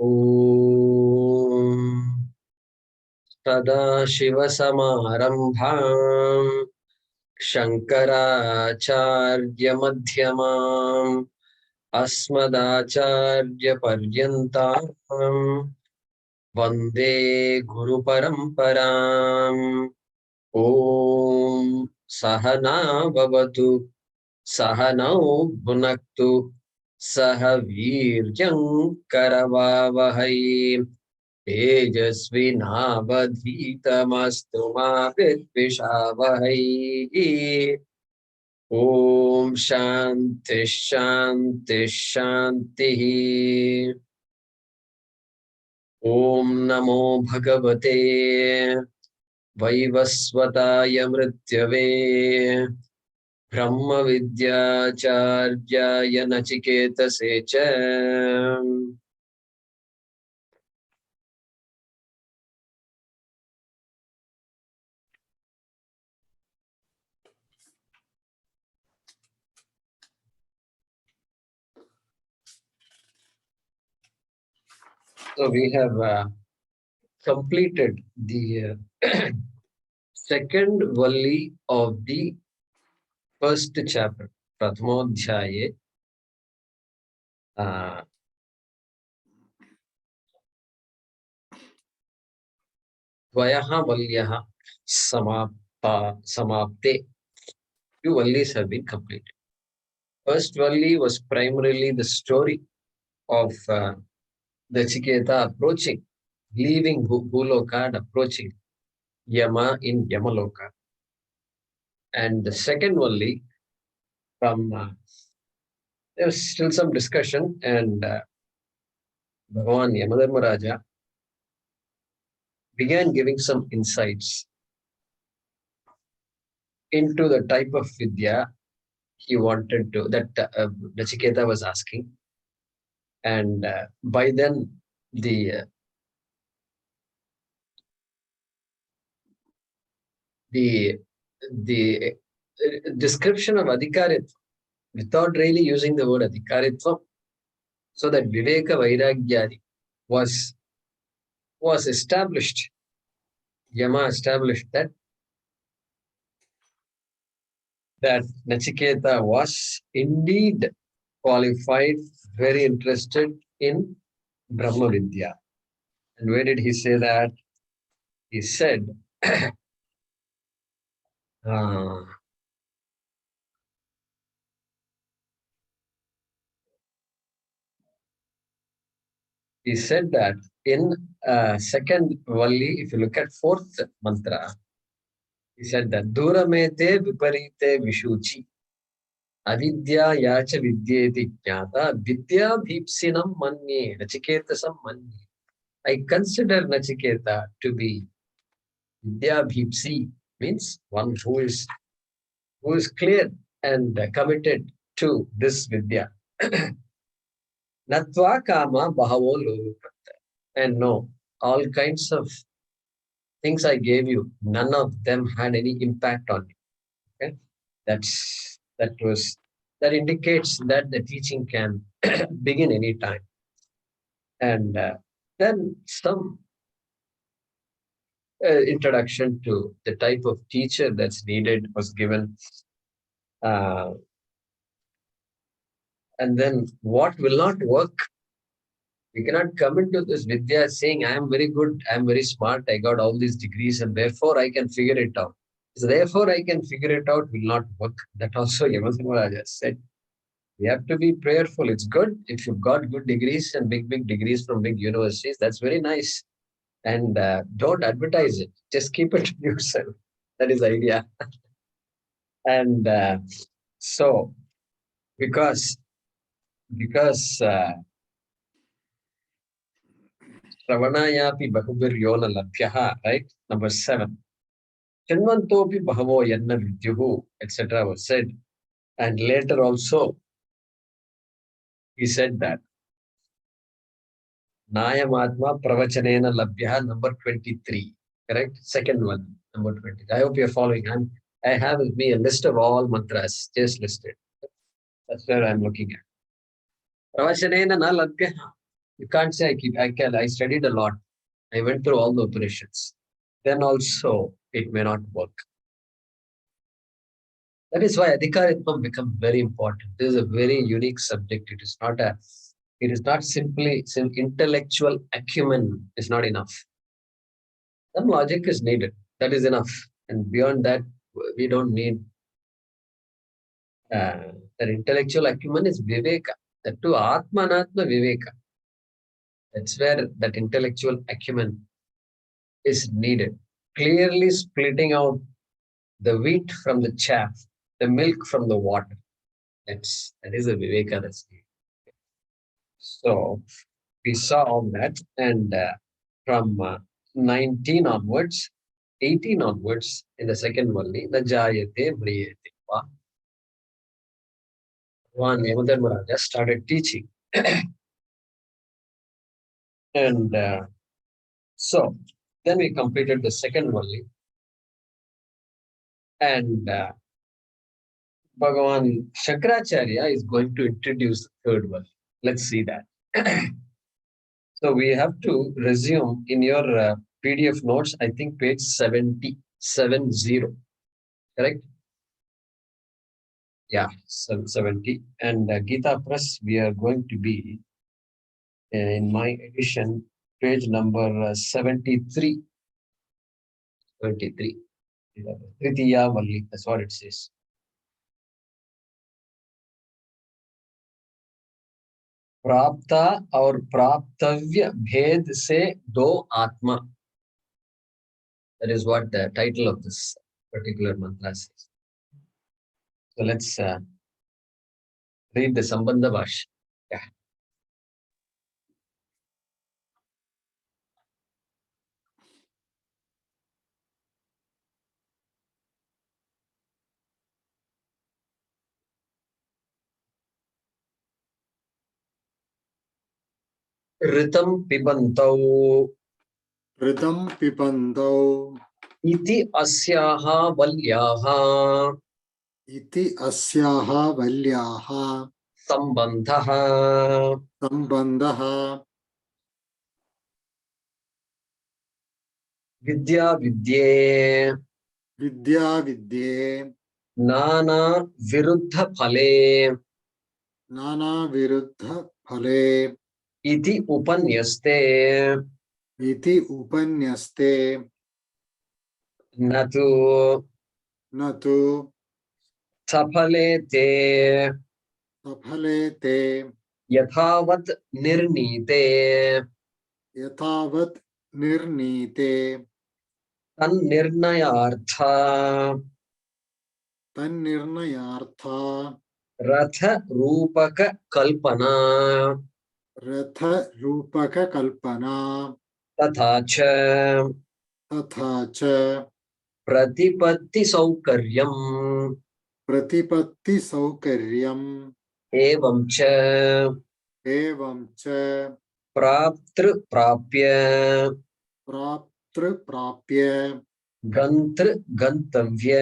Om Sadashivasamarambham Shankaracharya Madhyamam Asmadacharya Paryantam Vande Guru Paramparam. Om Sahana Bhavatu Sahanau Bhunaktu Sahaviryam Karavavahai Tejasvinavadhitamastu ma vidvishavahai. Om Shanti Shanti Shanti. Om Namo Bhagavate Vaivasvataya Mrityave Brahma Vidyacharya Nachiketase cha. So we have completed the second Valli of the first chapter, Prathmodhyaye. Dvayaha Valyaha Samapte. Two Vallis have been completed. First Valli was primarily the story of Nachiketa approaching, leaving Bhuloka and approaching Yama in Yamaloka. And the second Valli, from there was still some discussion, and Bhagavan Yamadharmaraja began giving some insights into the type of Vidya he wanted to, that Nachiketa was asking. And by then, the description of Adhikaritva, without really using the word Adhikaritva, so that Viveka Vairagyadi was established. Yama established that Nachiketa was indeed qualified, very interested in Brahma Vidya. And where did he say that? He said, he said that in second Valli, if you look at fourth mantra, he said that Duramete Viparite Vishuchi Avidya Yacha Vidyeti Jnata Vidya Bhipsinam Manye Nachiketasam Manye. I consider Nachiketa to be Vidya Bhipsi, means one who is clear and committed to this Vidya. Natva Kama Bahavo Lolupata. And no, all kinds of things I gave you, none of them had any impact on you. Okay? That indicates that the teaching can begin anytime. And then some introduction to the type of teacher that's needed was given. And then what will not work? We cannot come into this Vidya saying, I am very good, I am very smart, I got all these degrees, and therefore I can figure it out. So therefore I can figure it out will not work. That also Yamadharmaraja said. We have to be prayerful. It's good if you've got good degrees and big degrees from big universities. That's very nice. And don't advertise it. Just keep it to yourself. That is the idea. And so, because Shravanayapi Bahubiryona Labhyaha, right? Number 7. Chanmantopi Bahavo Yanna Vidyuhu, etc. was said. And later also, he said that Nayamatma Pravachanena Labhyaha, number 23. Correct? Second one, number 20. I hope you're following. I have with me a list of all mantras, just listed. That's where I'm looking at. Pravachanena na Labhyaha. You can't say I studied a lot. I went through all the operations. Then also it may not work. That is why adhikaritvam becomes very important. This is a very unique subject. It is not simply some intellectual acumen is not enough. Some logic is needed. That is enough. And beyond that, we don't need that intellectual acumen is viveka. That too, atma anatma viveka. That's where that intellectual acumen is needed. Clearly splitting out the wheat from the chaff, the milk from the water. That is a viveka that's needed. So we saw all that, and from 19 onwards, 18 onwards, in the second Valli, the Jayate Mriyate. One Yamadharmaraja started teaching. And so then we completed the second Valli, and Bhagavan Shankaracharya is going to introduce the third Valli. Let's see that. So we have to resume in your PDF notes, I think page 70, correct? Yeah, 70. And Gita Press, we are going to be in my edition, page number 73. 73. Tritiya Valli, that's what it says. प्राप्ता और प्राप्तव्य भेद से दो आत्मा. That is what the title of this particular mantra says. So let's read the Sambandha Bhaashyam. Yeah. ऋतं पिबन्तौ इति अस्याः वल्याः सम्बन्धः विद्या विद्ये नाना विरुद्ध फले इति उपन्यस्ते न तु सफले ते यथावत् निर्णीते तन्निर्णयार्थ रथ रूपक कल्पना तथा च प्रतिपत्ति सौकर्यम् एवं च प्राप्तृ प्राप्य गन्तव्य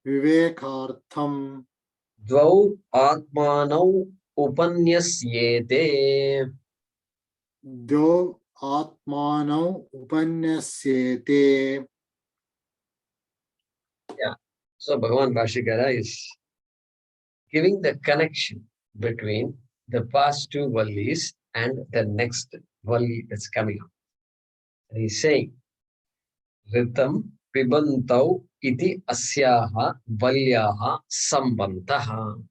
विवेकार्थम द्वौ आत्मानौ उपन्यस्येते. Yeah. So Bhagavan Bhashyakara is giving the connection between the past two vallis and the next valli that's coming up. And he's saying, Ritam pibantau iti asyaha valyaha sambantaha.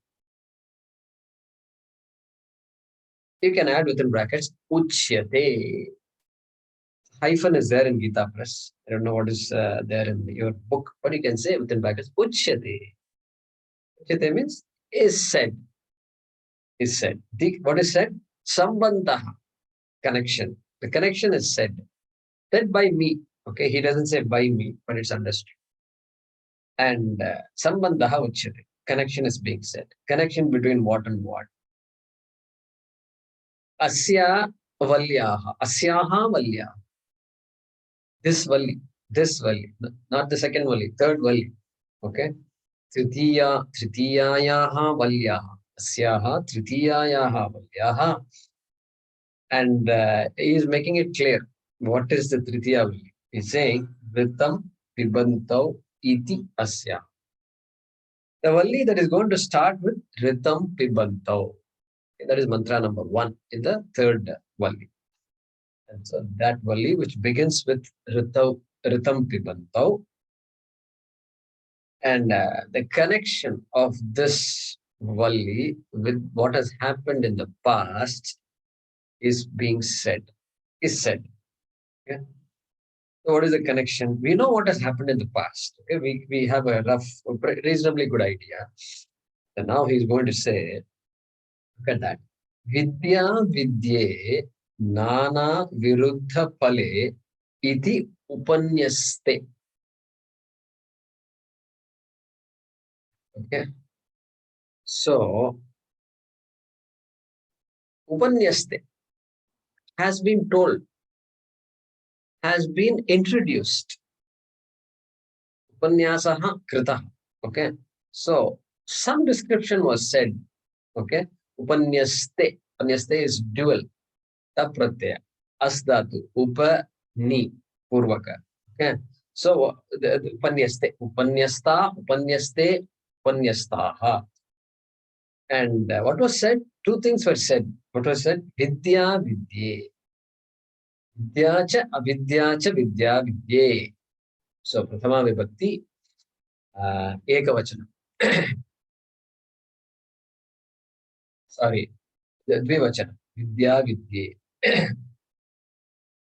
You can add within brackets, uchyate. Hyphen is there in Gita Press. I don't know what is there in your book, but you can say within brackets, uchyate. Uchyate means is said. Is said. What is said? Sambantaha. Connection. The connection is said. Said by me. Okay, he doesn't say by me, but it's understood. And sambantaha uchyate. Connection is being said. Connection between what and what? Asya valyaha. Asyaha valyaha. This valli, not the second valli, third valli. Okay. Tritiyayaha Valyaha. Asyaha Tritiyayaha Valyaha. And he is making it clear. What is the Tritiya Valli? He's saying, Vritam Pibantau Iti Asya. The Valli that is going to start with Ritam Pibantau. That is mantra number 1 in the third Valli. And so that Valli which begins with Ritam Pibantau. And the connection of this Valli with what has happened in the past is said. Okay? So what is the connection? We know what has happened in the past. Okay? We have a reasonably good idea. And now he's going to say, look at that. Vidya Vidye Nana Viruddha Pale Iti Upanyaste. Okay. So Upanyaste has been told, has been introduced. Upanyasaha Krita. Okay. So some description was said. Okay. Upanyaste. Upanyaste is dual. Ta pratyaya. Asdatu. Upa ni. Purvaka. Okay. So the Upanyaste. Upanyasta. Upanyaste. Upanyastaha. And what was said? Two things were said. What was said? Vidya Vidye. Vidya cha avidya cha vidya vidye. So Prathama Vibhakti Ekavachanam. Sorry, Dvivachanam. Vidya Vidye.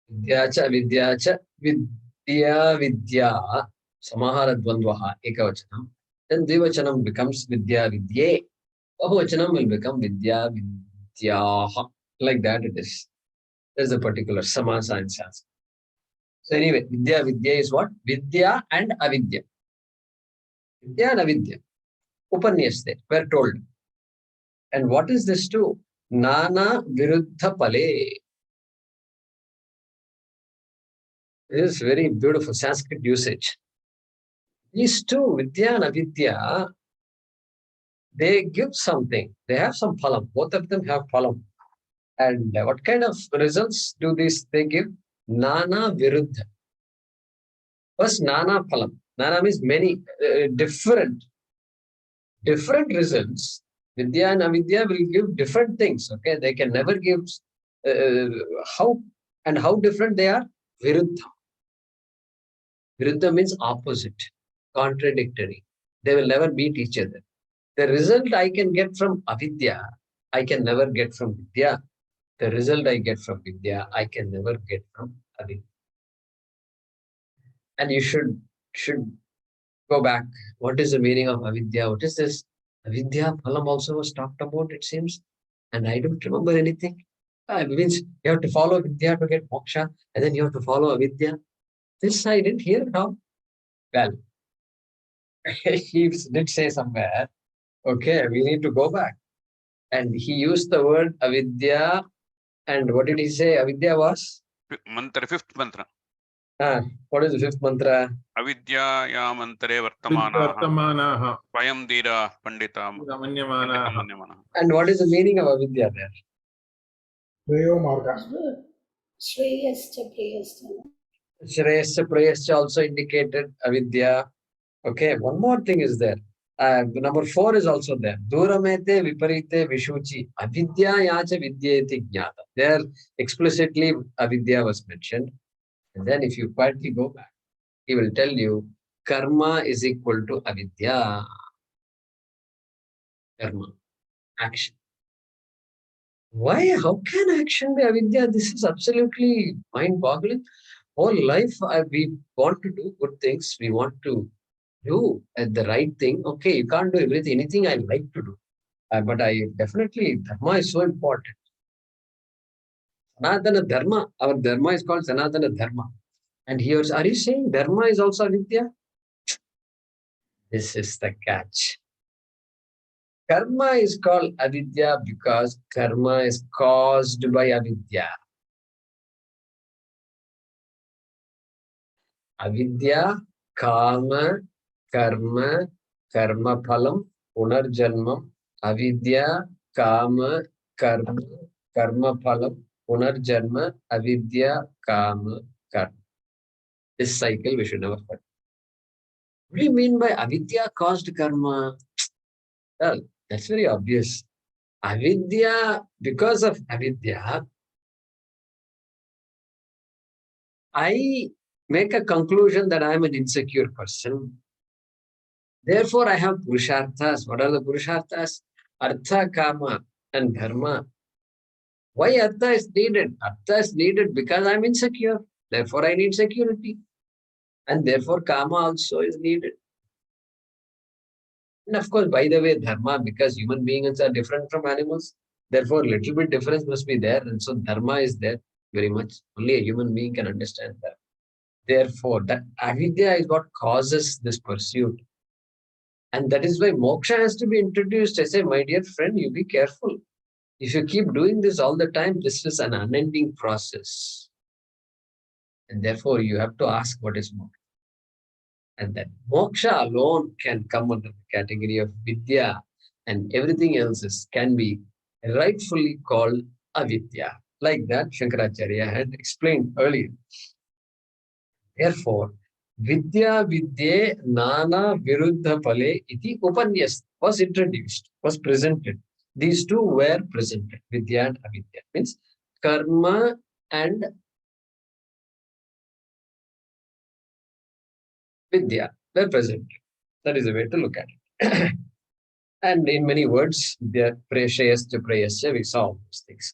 Vidya cha vidya vidya. Samahara Dvandvaha Ekavachanam. Then Dvivachanam becomes Vidya Vidye. Bahuvachanam will become Vidya Vidyaha. Like that it is. There's a particular samasa in Sanskrit. So anyway, Vidya Vidya is what? Vidya and Avidya. Vidya and Avidya. Upanyaste, we're told. And what is this too? Nana Viruddha Pale. This is very beautiful Sanskrit usage. These two, Vidya and Avidya, they give something. They have some phalam. Both of them have phalam. And what kind of results do they give? Nana Viruddha. First, Nana phalam. Nana means many, different results. Vidya and Avidya will give different things. Okay, they can never give how different they are. Viruddha. Viruddha means opposite, contradictory. They will never meet each other. The result I can get from Avidya, I can never get from Vidya. The result I get from Vidya, I can never get from Avidya. And you should go back. What is the meaning of Avidya? What is this? Avidya, Phalam also was talked about, it seems. And I don't remember anything. It means you have to follow Vidya to get moksha, and then you have to follow Avidya. This I didn't hear now. Well, he did say somewhere, okay, we need to go back. And he used the word Avidya. And what did he say Avidya was? Mantra, fifth mantra. What is the fifth mantra? Avidya ya mantre vartamanaha. Swayam dira pandita manyamanaha. And what is the meaning of Avidya there? Shreyascha Prayascha also indicated Avidya. Okay, one more thing is there. Number 4 is also there. Duramete viparite vishuchi avidya yacha vidyeti jnata. There explicitly Avidya was mentioned. And then if you quietly go back, he will tell you karma is equal to Avidya. Karma, action. Why? How can action be Avidya? This is absolutely mind-boggling. Whole life we want to do good things. We want to do the right thing. Okay, you can't do anything I like to do. But I definitely, Dharma is so important. Sanatana Dharma, our Dharma is called Sanatana Dharma. And here, are you saying Dharma is also Avidya? This is the catch. Karma is called Avidya because karma is caused by Avidya. Avidya, karma, karma, karma phalam, punarjanmam, avidya, kama, karma, karma phalam, punarjanma, avidya, kama, karma. This cycle we should never forget. What do you mean by avidya caused karma? Well, that's very obvious. Avidya, because of avidya, I make a conclusion that I am an insecure person. Therefore, I have purusharthas. What are the purusharthas? Artha, kama, and dharma. Why artha is needed? Artha is needed because I am insecure. Therefore, I need security. And therefore, kama also is needed. And of course, by the way, dharma, because human beings are different from animals. Therefore, a little bit difference must be there. And so, dharma is there very much. Only a human being can understand that. Therefore, that avidya is what causes this pursuit. And that is why moksha has to be introduced. I say, my dear friend, you be careful. If you keep doing this all the time, this is an unending process. And therefore, you have to ask what is moksha. And that moksha alone can come under the category of vidya, and everything else can be rightfully called avidya. Like that, Shankaracharya had explained earlier. Therefore, Vidya Vidye Nana Viruddha Pale iti Upanyas was introduced, was presented. These two were presented, Vidya and Avidya. Means karma and Vidya were presented. That is a way to look at it. And in many words, the Preshayascha Prayascha, we saw all those things.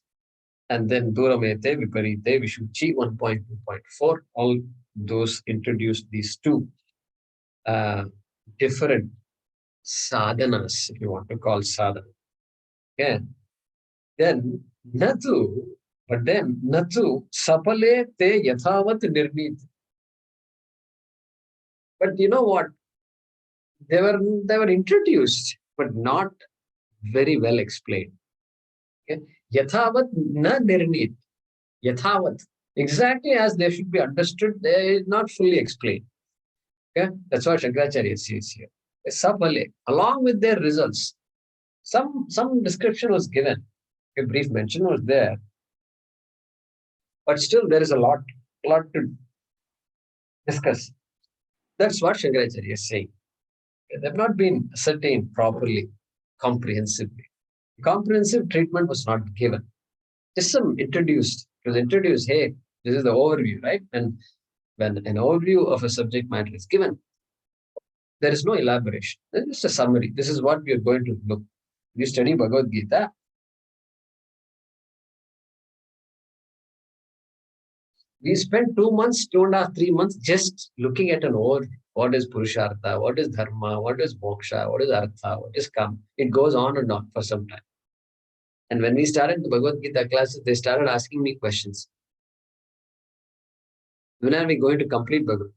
And then Duramete, Viparite, Vishuchi 1.2.4, all those introduced these two different sadhanas, if you want to call sadhana. Okay. Then Natu, but then Natu Sapale te yathavat nirnit. But you know what? They were introduced, but not very well explained. Okay. Yathavat na nirnit. Yathavat. Exactly as they should be understood, they are not fully explained. Okay. That's what Shankaracharya says here. Sapale, along with their results. Some description was given. A brief mention was there. But still, there is a lot to discuss. That's what Shankaracharya is saying. They have not been ascertained properly, comprehensively. Comprehensive treatment was not given. Just some introduced. It was introduced, hey, this is the overview, right? And when an overview of a subject matter is given, there is no elaboration. It's just a summary. This is what we are going to look. You study Bhagavad Gita. We spent 2 months, 2.5, 3 months just looking at an overview. What is Purushartha? What is Dharma? What is Moksha? What is Artha? What is Kam? It goes on and on for some time. And when we started the Bhagavad Gita classes, they started asking me questions. When are we going to complete Bhagavad?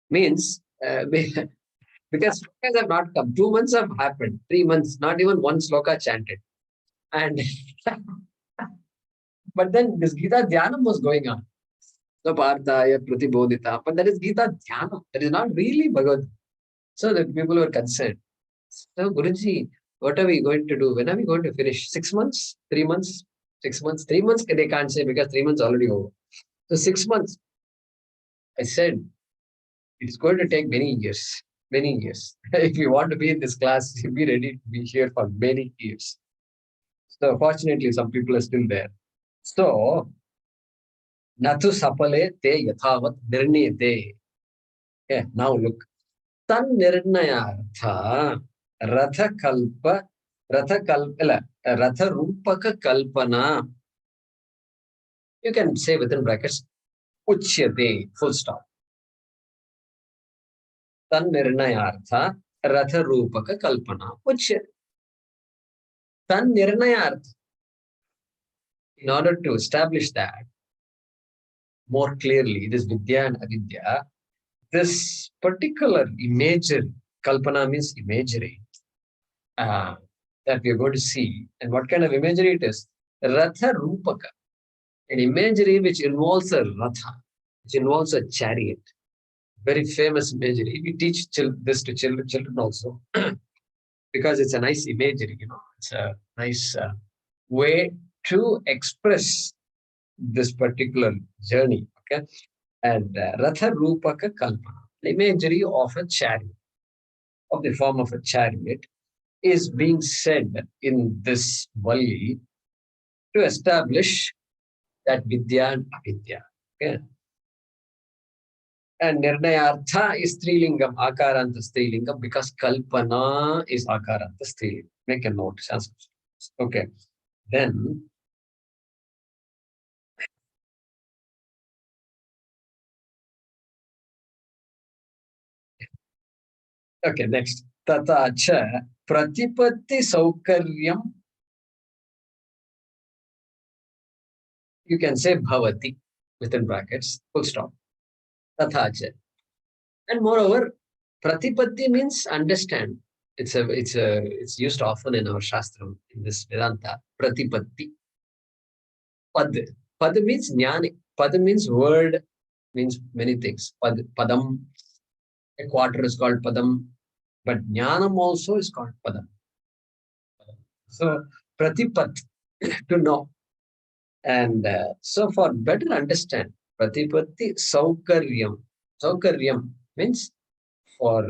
Means, because slokas have not come. 2 months have happened. 3 months, not even one sloka chanted. And but then this Gita Dhyanam was going on. So Parthaya Pratibodhita. But that is Gita Dhyanam. That is not really Bhagavad. So the people were concerned. So Guruji, what are we going to do? When are we going to finish? 6 months? 3 months? 6 months? 3 months they can't say because 3 months already over. So 6 months. I said, it's going to take many years. Many years. If you want to be in this class, be ready to be here for many years. So fortunately, some people are still there. So, Natu sapale te yathavat nirniyate. Okay, now look. Tan nirnayartha ratha rupaka kalpana. You can say within brackets, uchyate, full stop. Tan nirnayartha ratha rupaka kalpana uchyate. Tan nirnayartha. In order to establish that more clearly, this Vidya and Avidya, this particular imagery, kalpana means imagery, that we are going to see. And what kind of imagery it is? Ratha Rupaka, an imagery which involves a ratha, which involves a chariot. very famous imagery. We teach this to children also because it's a nice imagery, It's a nice way to express this particular journey, okay? And Ratha Rupaka Kalpana, the imagery of a chariot, of the form of a chariot, is being said in this Valli to establish that Vidya and Avidya. Okay? And Nirnayartha is Strilingam, Akaranta Strilingam, because Kalpana is Akaranta Strilingam. Make a note. Okay. Then, okay, next. Tata cha pratipatti saukaryam. You can say bhavati within brackets, full stop. Tata cha. And moreover, pratipatti means understand. It's used often in our Shastram, in this Vedanta. Pratipatti. Pad. Pad means jnani. Pad means word, means many things. Padam. A quarter is called padam. But jnanam also is called padam. So, pratipat, to know. And so for better understand, pratipatti saukaryam. Saukaryam means for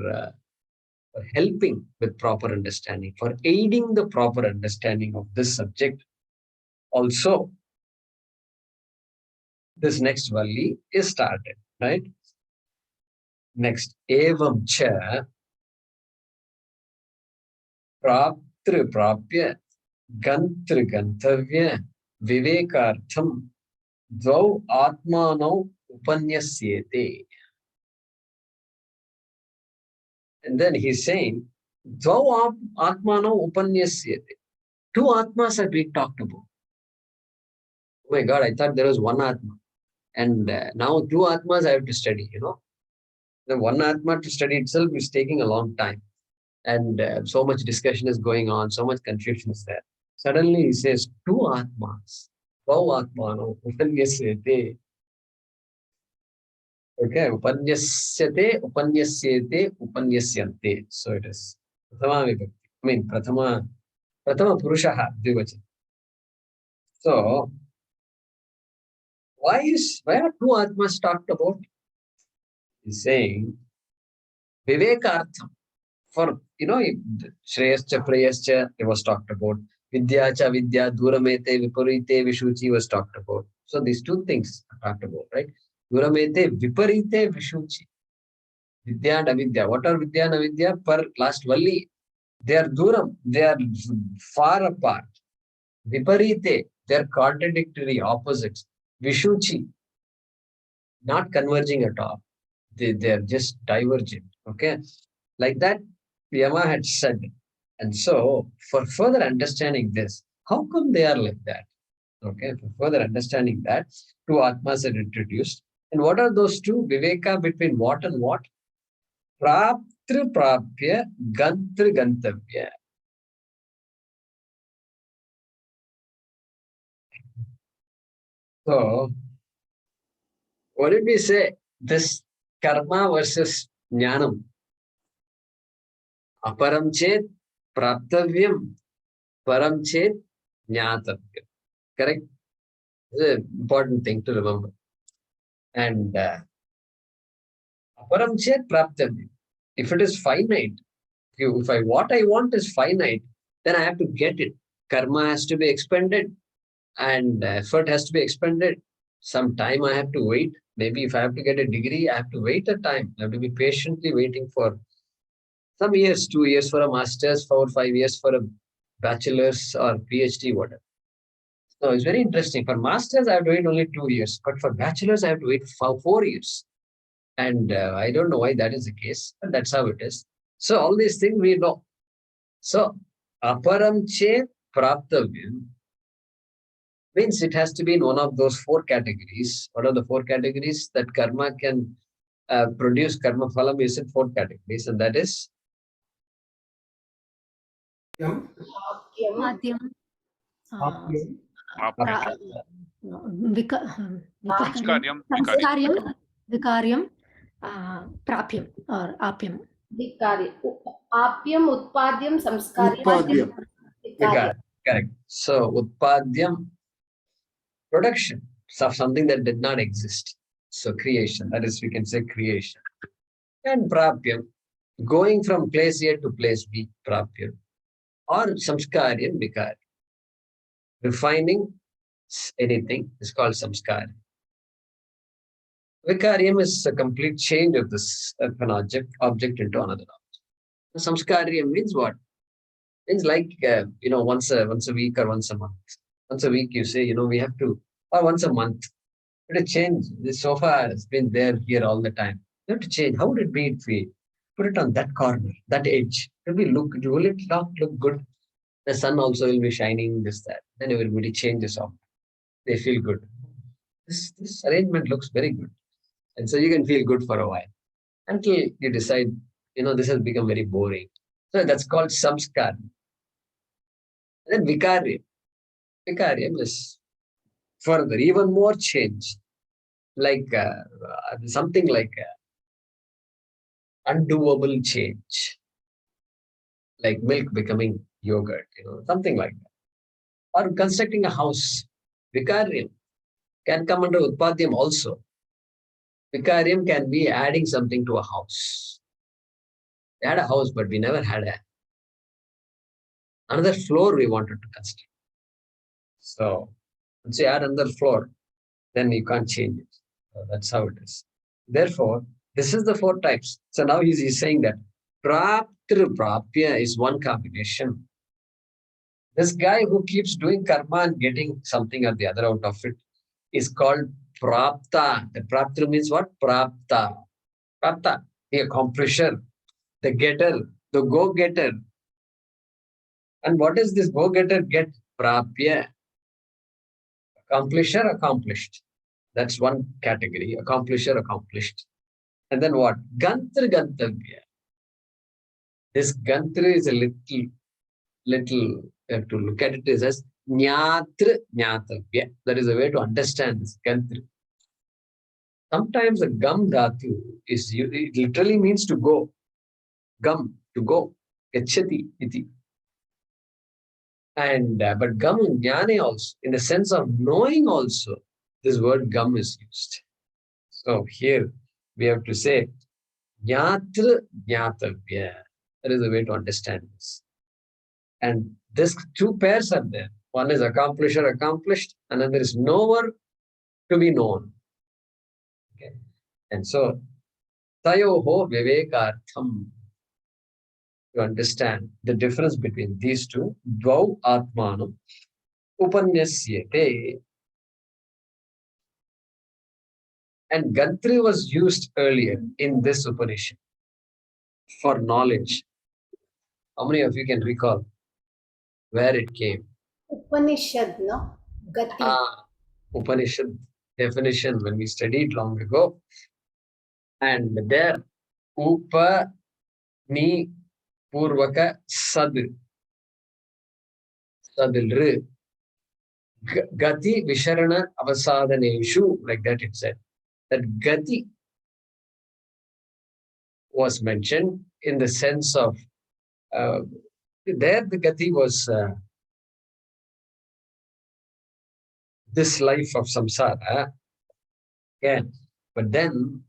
helping with proper understanding, for aiding the proper understanding of this subject. Also, this next Valli is started, right? Next, evam cha praptri prapya gantri gantavya vivekartham dvau atmanau upanyasyete. And then he's saying, dvau atmanau upanyasyete. Two atmas are being talked about. Oh my God, I thought there was one atma. And now two atmas I have to study, The one atma to study itself is taking a long time. And so much discussion is going on, so much confusion is there. Suddenly he says, two atmas. Dvau atmano upanyasyete. Okay, upanyasyate, upanyasyete, upanyasyante. So it is. Prathama vibhakti. I mean, Prathama Purushaha, Dvivachan. So, why are two atmas talked about? He's saying, Vivekartham. For, Shreyascha, Prayascha, it was talked about. Vidya cha Vidya, Duramete, Viparite, Vishuchi was talked about. So these two things are talked about, right? Duramete, Viparite, Vishuchi. Vidya and Avidya. What are Vidya and Avidya? Per last Valli, they are Duram, they are far apart. Viparite, they are contradictory, opposites. Vishuchi, not converging at all. They are just divergent. Okay. Like that, Yama had said. And so, for further understanding this, how come they are like that? Okay, for further understanding that, two atmas are introduced. And what are those two? Viveka between what and what? Praptri prapya, gantri gantavya. So, what did we say? This karma versus jnanam. Aparam chet praptavyam, param chet jnatavyam. Correct? This is an important thing to remember. And aparam chet praptavyam. If it is finite, what I want is finite, then I have to get it. Karma has to be expended and effort has to be expended. Some time I have to wait. Maybe if I have to get a degree, I have to wait a time. I have to be patiently waiting for some years, 2 years for a master's, 4 or 5 years for a bachelor's or PhD, whatever. So it's very interesting. For masters, I have to wait only 2 years. But for bachelor's, I have to wait for 4 years. And I don't know why that is the case, but that's how it is. So all these things we know. So aparam chet praptavyam means it has to be in one of those 4 categories. What are the 4 categories that karma can produce? Karma phalam is in 4 categories, and that is Vikaryam, Prapyam or apyam. Vikari. Apyam, Utpadyam, Samskaryam. Utpadyam. Vikari. Correct. So, Utpadyam, production of something that did not exist. So, creation. That is, we can say creation. And Prapyam, going from place A to place B, Prapyam. Or Samskaryam, Vikari. Refining anything is called Samskar. Vikaryam is a complete change of this of an object into another object. Samskaryam means what? Means like once a week or once a month. Once a week you say we have to, or once a month. But a change. This sofa has been there here all the time. You have to change. How would it be if we put it on that corner, that edge? Will it not look good? The sun also will be shining, this, that. Then everybody changes off. They feel good. This arrangement looks very good. And so you can feel good for a while until you decide, this has become very boring. So that's called samskar. And then vikaryam. Vikaryam is further, even more change. Like something like undoable change. Like milk becoming yogurt, something like that. Or constructing a house. Vikaryam can come under utpadyam also. Vikaryam can be adding something to a house. We had a house, but we never had another floor we wanted to construct. So once you add another floor, then you can't change it. So that's how it is. Therefore, this is the 4 types. So now he's saying that praptr prapya is one combination. This guy who keeps doing karma and getting something or the other out of it is called prapta. The praptr means what? Prapta. Prapta, the accomplisher, the getter, the go-getter. And what does this go-getter get? Prapya. Accomplisher, accomplished. That's one category. Accomplisher, accomplished. And then what? Gantra, gantavya. This gantra is a little, you have to look at it as nyatra, nyatavya. That is a way to understand this gantra. Sometimes the gam dhatu it literally means to go. Gam, to go. Gachati, iti. And but gam jnane also, in the sense of knowing also, this word gam is used. So here we have to say jnatra jnatavya. That is a way to understand this. And these 2 pairs are there. One is accomplisher, accomplished, and then there is knower to be known. Okay. And so tayoho vivekartham. To understand the difference between these two, dvau atmanam upanyasyate. And Gantri was used earlier in this Upanishad for knowledge. How many of you can recall where it came? Upanishad, no? Gati. Upanishad definition when we studied long ago. And there, upa ni purvaka sad. Sadilr. Gati visharana avasadhaneshu, like that it said. That gati was mentioned in the sense of there the gati was this life of samsara. Yeah. But then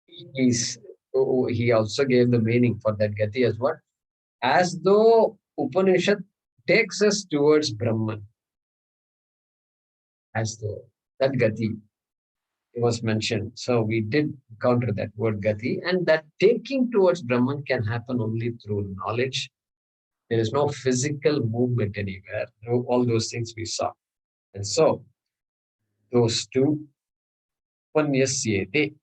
he also gave the meaning for that gati as what? As though Upanishad takes us towards Brahman. As though that gati was mentioned. So we did encounter that word gati, and that taking towards Brahman can happen only through knowledge. There is no physical movement anywhere. All those things we saw. And so those two, upanyasyate.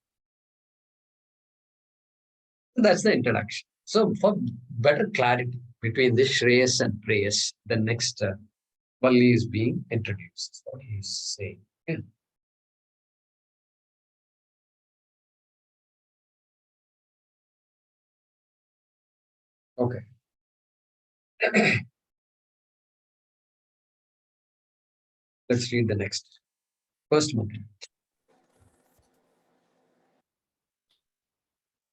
That's the introduction. So for better clarity between this Shreyas and Preyas, the next Valli is being introduced. That's what he's saying. Yeah. Okay. Let's read the next. First mantra.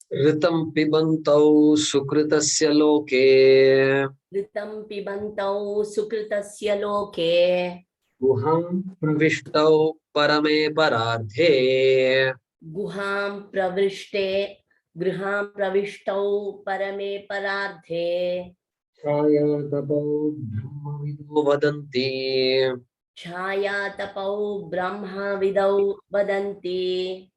Ritam pibantau sukritasya loke. Ritam pibantau sukritasya loke. Guham pravishtau parame parardhe. Guham pravishhtau parame parardhe. Chaya tapau brahma vido vadanti. Chaya tapau brahma vidau vadanti.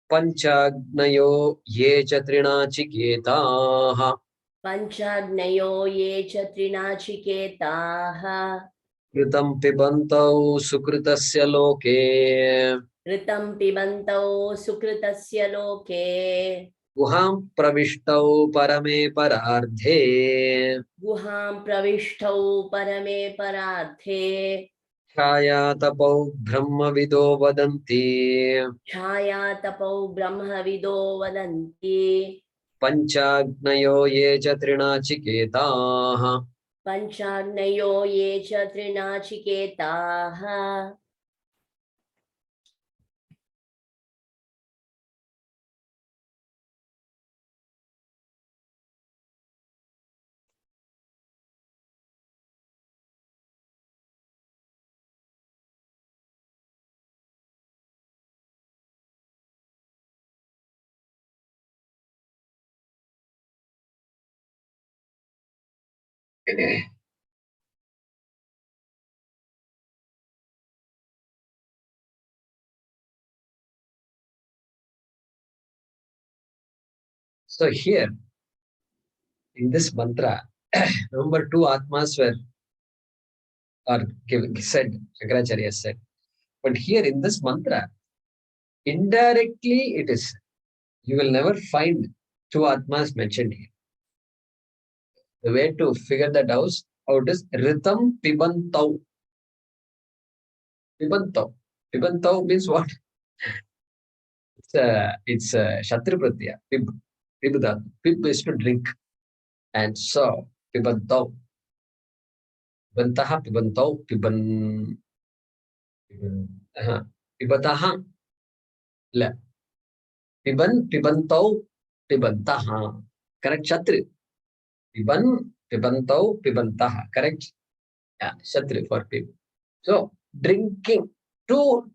Panchagnayo ye cha trinachiketaha. Panchagnayo ye cha trinachiketaha. Kritam pibantau sukritasya loke. Ritam pibantau sukritasya loke. Guham pravishtau parame parardhe. Guham pravishthau parame paradhe. Chaya tapau brahma vido vadanti. Chaya tapau brahma vido vadanti. Panchagnayo ye cha trinachiketaha. Panchagnayo ye cha trinachiketaha. So here, in this mantra, remember two Atmas were said, Shankaracharya said. But here in this mantra, indirectly it is, you will never find two Atmas mentioned here. The way to figure that out is Ritam Pibantau. Pibantau. Pibantau means what? It's a Shatru Pratyaya. Pib. Pibda. Pib is to drink. And so, Pibantau. Pibantaha, Pibantau, Pibataha. La. Pibantau, Pibantaha. Correct, Shatru. Pibantau, Pibantaha. Correct? Yeah, Shatru for Pib. So, drinking. Two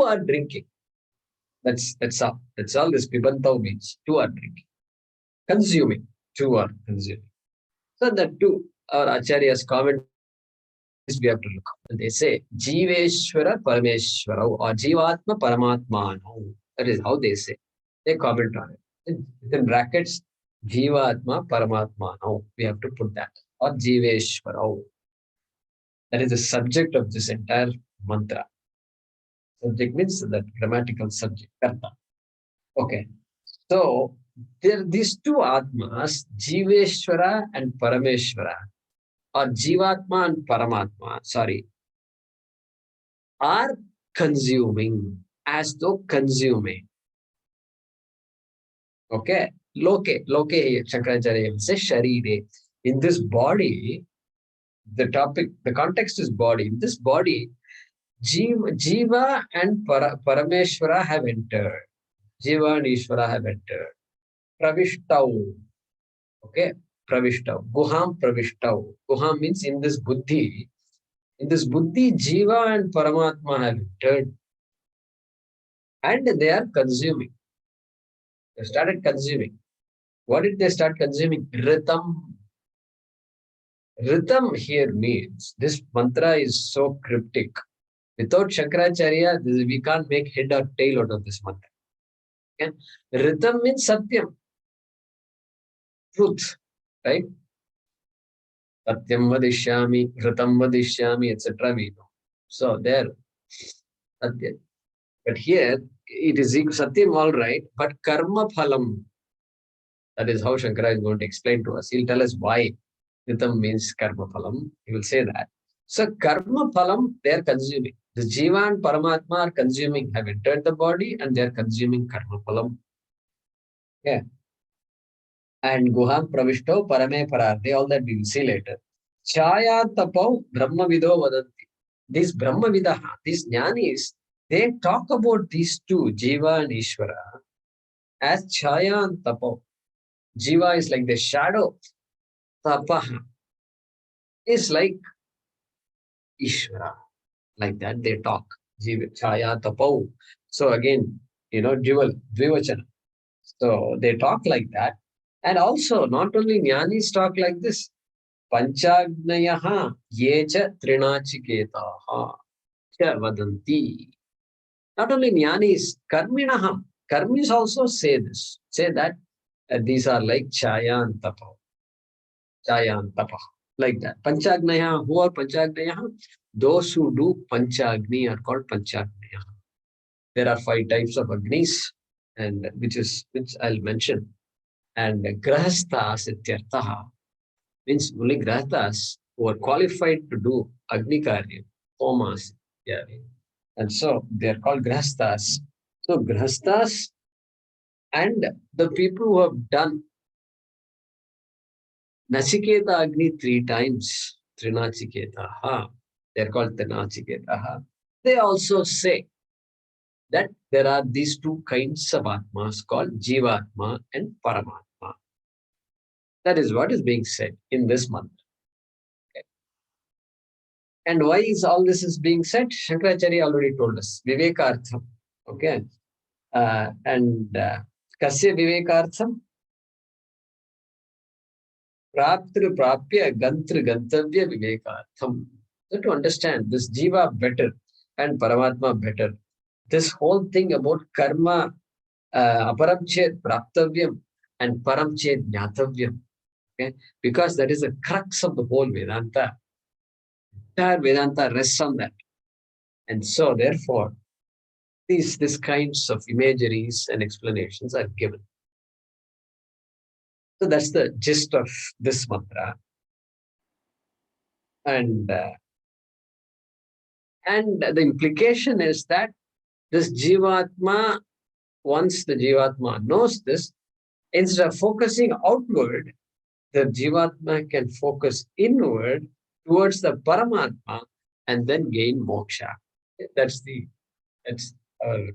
are drinking. That's all. That's all this Pibantau means. Two are drinking. Consuming. Two are consuming. So the two, our Acharya's comment is we have to look. And they say, Jiveshwara Parameshwara or Jivatma Paramatmano. That is how they say. They comment on it. In brackets, Jivatma Paramatmano. We have to put that. Or Jiveshwara. That is the subject of this entire mantra. Subject means that grammatical subject. Karta. Okay. So there these two Atmas, Jiveshwara and Parameshwara, or Jivatma and Paramatma, are consuming, as though consuming. Okay. Loke here, Shankaracharya says Sharire. In this body, the context is body. In this body, Jiva and Parameshwara have entered. Jiva and Ishwara have entered. Pravishtau. Okay. Pravishtau. Guham Pravishtau. Guham means in this buddhi, Jiva and Paramatma have entered. And they are consuming. They started consuming. What did they start consuming? Ritam. Ritam here means, this mantra is so cryptic. Without Shankaracharya, we can't make head or tail out of this mantra. Okay? Ritam means Satyam. Truth. Right? Satyam vadishyami, Ritam vadishyami, etc. we know. So there, Satyam. But here, it is Satyam all right, but Karma Phalam. That is how Shankara is going to explain to us. He'll tell us why Ritam means Karma Phalam. He will say that. So Karma Phalam, they are consuming. The Jiva and Paramatma are consuming, have entered the body and they are consuming Karma Phalam. Yeah. And Guham Pravishto Parame Pararde, all that we will see later. Chaya Tapau Brahma Vido Vadanti. These Brahma Vidaha, these Jnanis, they talk about these two, Jiva and Ishwara, as Chaya and Tapo. Jiva is like the shadow. Tapaha is like Ishvara. Like that they talk. Jiva, Chaya, Tapo. So again, Dvivachana. So they talk like that. And also, not only Jnanis talk like this. Panchagnayaha yecha trinachiketaha cha vadanti. Not only Jnanis, Karminaha. Karmis also say this. Say that these are like Chaya and Tapa. Chaya and Tapa. Like that. Panchagnaya, who are Panchagnaya? Those who do Panchagni are called Panchagnaya. There are 5 types of Agnis, and which I'll mention. And Grahasthas ityarthaha means only Grahasthas who are qualified to do Agni Karya, Homas. Yeah. And so they are called Grahasthas. So Grahasthas and the people who have done Nachiketa Agni 3 times, Trinachiketaha, they are called Trinachiketaha. They also say that there are these 2 kinds of Atmas called Jivatma and Paramatma. That is what is being said in this mantra. Okay. And why is all this is being said? Shankaracharya already told us. Vivekartham. Okay. Kasya Vivekartham? Praptru Prapya Gantru Gantavya Vivekartham. So to understand this Jiva better and Paramatma better, this whole thing about karma, aparamched praptavyam and paramched jnatavyam. Okay? Because that is the crux of the whole Vedanta. Entire Vedanta rests on that. And so therefore, these kinds of imageries and explanations are given. So that's the gist of this mantra. And the implication is that this Jivatma, once the Jivatma knows this, instead of focusing outward, the Jivatma can focus inward towards the Paramatma and then gain moksha. That's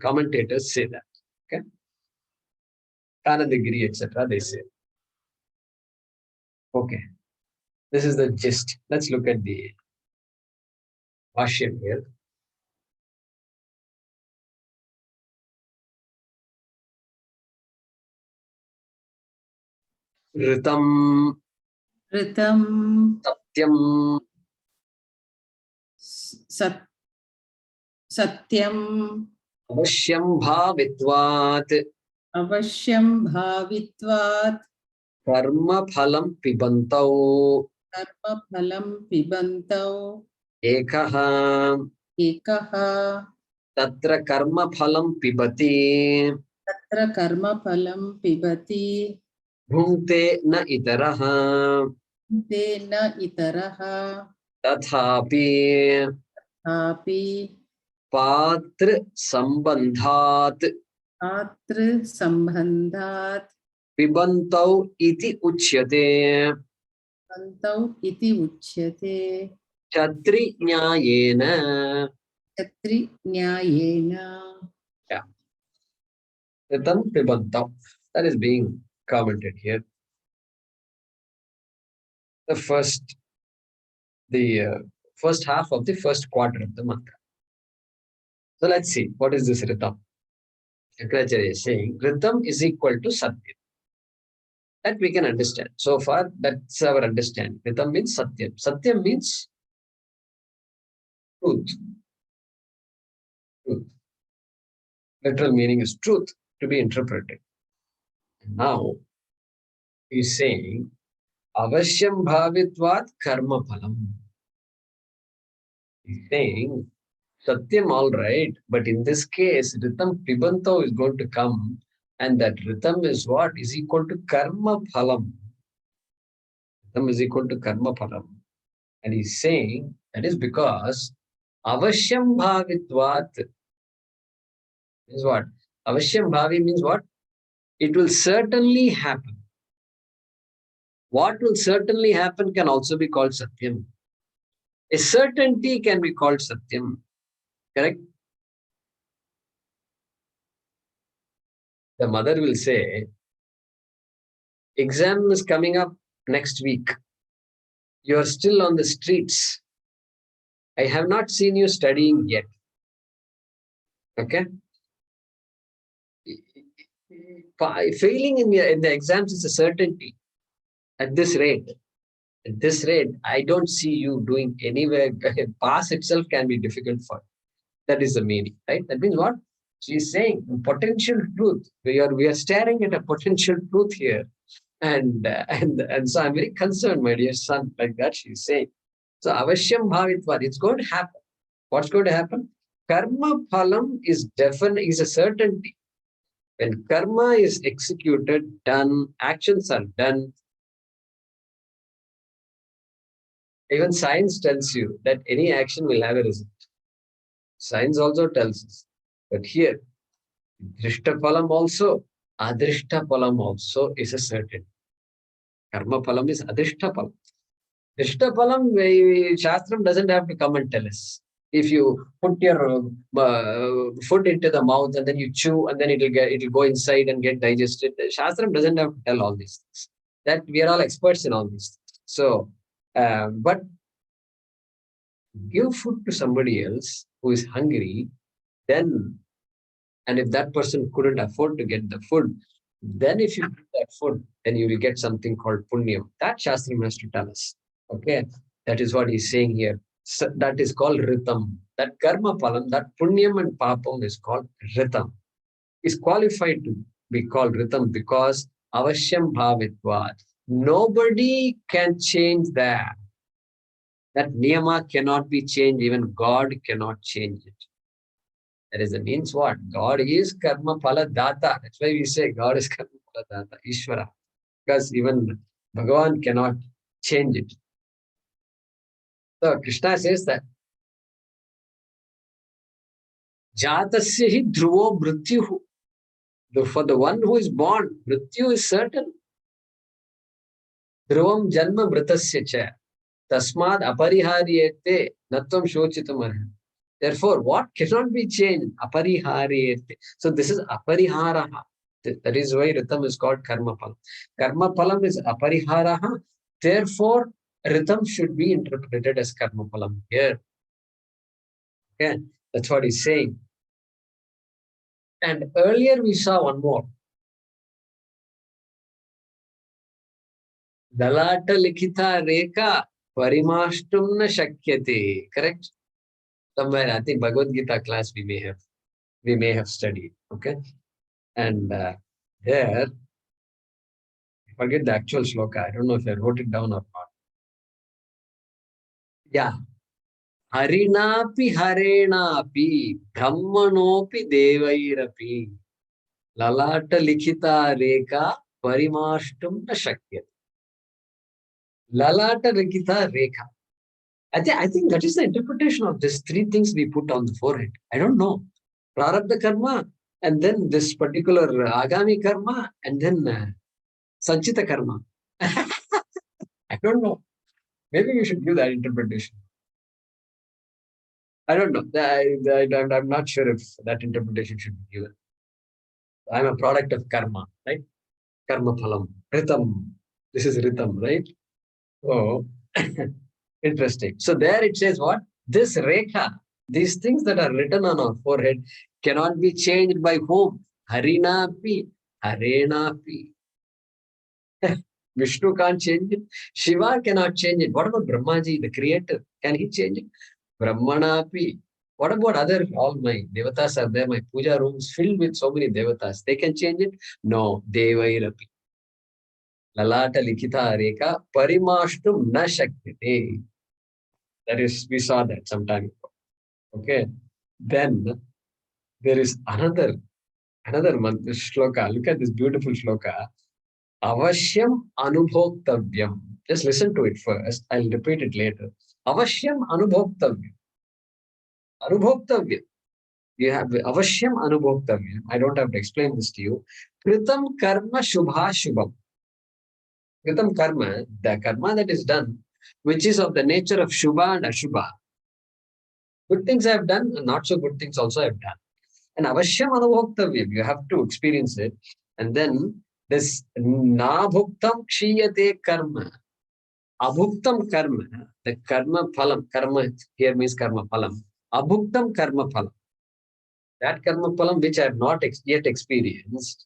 commentators say that. Okay. Anandagiri, etc. They say. Okay. This is the gist. Let's look at the Bhaashyam here. Ritam Satyam Satyam Bhaashyam Bhavitvat Karma Phalam Pibantau Ekaha Tatra Karma Phalam Pibati Bhunte na itaraha Tathapi Patra Sambandhat Pibantau iti uchyate Chatri Nyayena. Yeah. Ritam Pibantau. That is being commented here. The first half of the first quarter of the mantra. So let's see, what is this Ritam? Shankaracharya is saying, Ritam is equal to Satyam. That we can understand. So far, that's our understanding. Ritam means Satyam. Satyam means truth. Truth. Literal meaning is truth to be interpreted. And now, he's saying, Avashyam bhavitvat karma phalam. He's saying, Satyam, all right, but in this case, Ritam Pibanto is going to come, and that Ritam is what? Is equal to karma phalam. Ritam is equal to karma phalam. And he's saying, that is because Avashyam bhavitvat is what? Avashyam bhavi means what? It will certainly happen. What will certainly happen can also be called Satyam. A certainty can be called Satyam. Correct? the mother will say, exam is coming up next week. You are still on the streets. I have not seen you studying yet. Okay? Failing in the exams is a certainty. At this rate, I don't see you doing anywhere. Pass itself can be difficult for you. That is the meaning, right? That means what? She is saying potential truth. We are staring at a potential truth here. And so I'm very concerned, my dear son, like that she's saying. So avashyam bhavitvad, it's going to happen. What's going to happen? Karma phalam is a certainty. When karma is executed, done, actions are done, even science tells you that any action will have a result. Science also tells us. But here, drishta phalam also, adrishta phalam also is a certainty. Karma phalam is adrishta phalam. Drishta phalam, Shastram doesn't have to come and tell us. If you put your food into the mouth and then you chew and then it'll go inside and get digested. Shastram doesn't have to tell all these things. That we are all experts in all these things. So, but give food to somebody else who is hungry, then, and if that person couldn't afford to get the food, then if you give that food, then you will get something called punyam. That Shastram has to tell us. Okay, that is what he's saying here. So that is called ritam. That karma phalam, that punyam and papam is called ritam. Is qualified to be called ritam because avashyam bhavitvad. Nobody can change that. That niyama cannot be changed. Even God cannot change it. That is, it means what? God is karma phala data. That's why we say God is karma phala data, Ishwara. Because even Bhagavan cannot change it. So Krishna says that Jatasya hi dhruvo mrityuhu. For the one who is born, mrityu is certain. Dhruvam janma mritasya cha. Tasmad apariharyete natvam shochitam arha. Therefore, what cannot be changed? Apariharyete. So this is apariharaha. That is why ritam is called karma phalam. Karma phalam is apariharaha. Therefore, ritam should be interpreted as karma phalam here. Okay, that's what he's saying. And earlier we saw one more. Dalata likita reka parimashtum na shakyate. Correct? Somewhere, I think Bhagavad Gita class we may have studied. Okay, and there, I forget the actual shloka. I don't know if I wrote it down or not. Yeah. Harinapi harenapi brahmanopi devairapi lalata likhita reka parimashtum na shakyate. Lalata likhita reka. I think that is the interpretation of these three things we put on the forehead. I don't know. Prarabdha karma, and then this particular agami karma, and then sanchita karma. I don't know. Maybe we should give that interpretation. I don't know. I'm not sure if that interpretation should be given. I'm a product of karma, right? Karma phalam. Ritam. This is ritam, right? Oh, interesting. So there it says what? This rekha, these things that are written on our forehead cannot be changed by whom? Harinapi, Harenapi. Vishnu can't change it. Shiva cannot change it. What about Brahmaji, the creator? Can he change it? Brahmanapi. What about all my devatas are there? My puja rooms filled with so many devatas. They can change it? No. Devairapi. Lalata likita reka parimashtum na shakyate. That is, we saw that some time ago. Okay. Then there is another shloka. Look at this beautiful shloka. Avashyam anubhoktavyam. Just listen to it first. I'll repeat it later. Avashyam anubhoktavyam. Anubhoktavyam. You have avashyam anubhoktavyam. I don't have to explain this to you. Kritam karma shubha shubham. Kritam karma, the karma that is done, which is of the nature of shubha and ashubha. Good things I have done, and not so good things also I have done. And avashyam anubhoktavyam, you have to experience it. And then this nabhuktam kshiyate karma. Abhuktam karma, the karma phalam, karma here means karma phalam. Abhuktam karma phalam. That karma phalam which I have not yet experienced.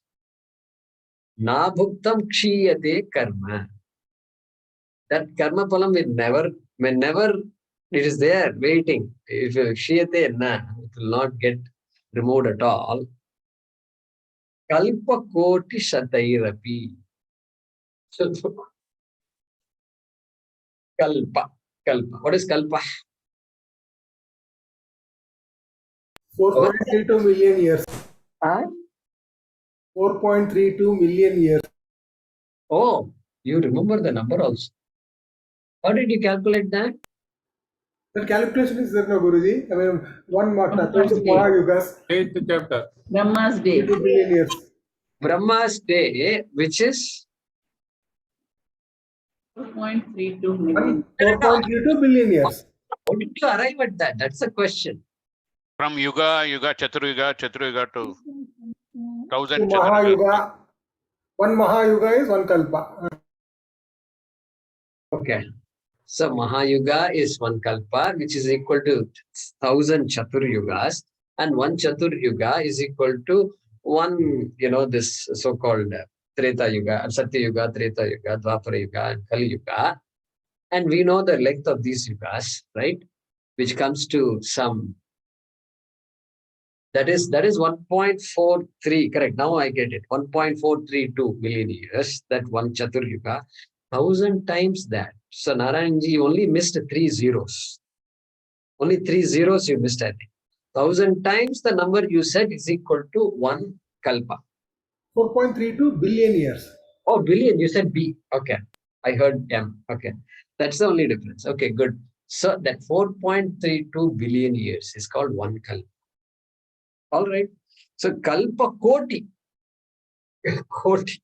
Nabhuktam kshiyate karma. That karma phalam will never, it is there waiting. If kshiyate na, it will not get removed at all. Kalpa koti shatairapi. Kalpa. Kalpa. What is kalpa? 4.32 million years. 4.32 million years. Oh, you remember the number also. How did you calculate that? The calculation is there, no, Guruji. I mean, 1,000 Mahayugas. 8th chapter. Brahma's day. 2 billion years. Brahma's day, which is 4.32 million. 4.32 billion years. how did you arrive at that? That's the question. From Yuga, Chaturyuga to 1000 To Chaturyuga. Mahayuga. One Mahayuga is one Kalpa. Okay. So Mahayuga is one kalpa, which is equal to 1000 Chaturyugas, and one Chaturyuga is equal to one, this so-called Treta Yuga, Satya Yuga, Treta Yuga, Dwapara Yuga, and Kali Yuga. And we know the length of these yugas, right? Which comes to some. That is 1.43, correct. Now I get it. 1.432 million years, that one Chaturyuga, 1000 times that. So Narayanji only missed 3 zeros. Only 3 zeros you missed, I think. 1000 times the number you said is equal to 1 kalpa. 4.32 billion years. Oh, billion, you said B. Okay. I heard M. Okay. That's the only difference. Okay, good. So that 4.32 billion years is called 1 kalpa. All right. So kalpa koti. Koti.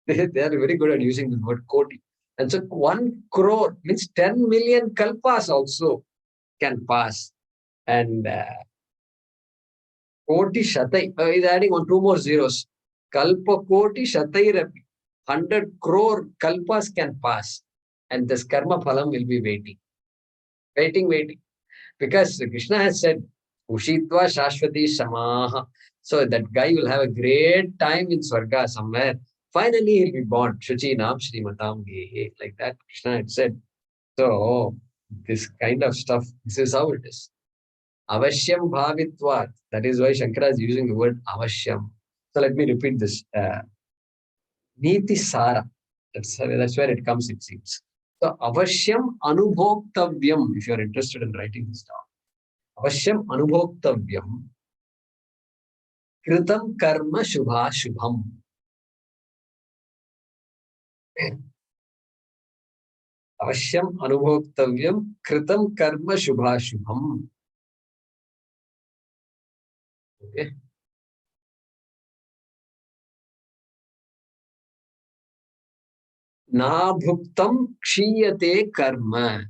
They are very good at using the word koti. And so 1 crore means 10 million kalpas also can pass. And koti shatai is adding on 2 more zeros. Kalpa koti shatai rapi. 100 crore kalpas can pass. And this karma phalam will be waiting. Waiting. Because Krishna has said, Ushitva Shashwati Shamaha. So that guy will have a great time in Swarga somewhere. Finally, he'll be born. Shuchi Nam Shrimatam Gehe. Like that, Krishna had said. So, this kind of stuff, this is how it is. Avashyam Bhavitvat. That is why Shankara is using the word Avashyam. So, let me repeat this. Niti Sara. That's where it comes, it seems. So, Avashyam Anubhoktavyam, if you are interested in writing this down. Avashyam Anubhoktavyam. Kritam Karma Shubha Shubham. Avashyam Anubhoktavyam. Kritam Karma Shubha Shubham. Okay. Nabhuktam kshiyate karma.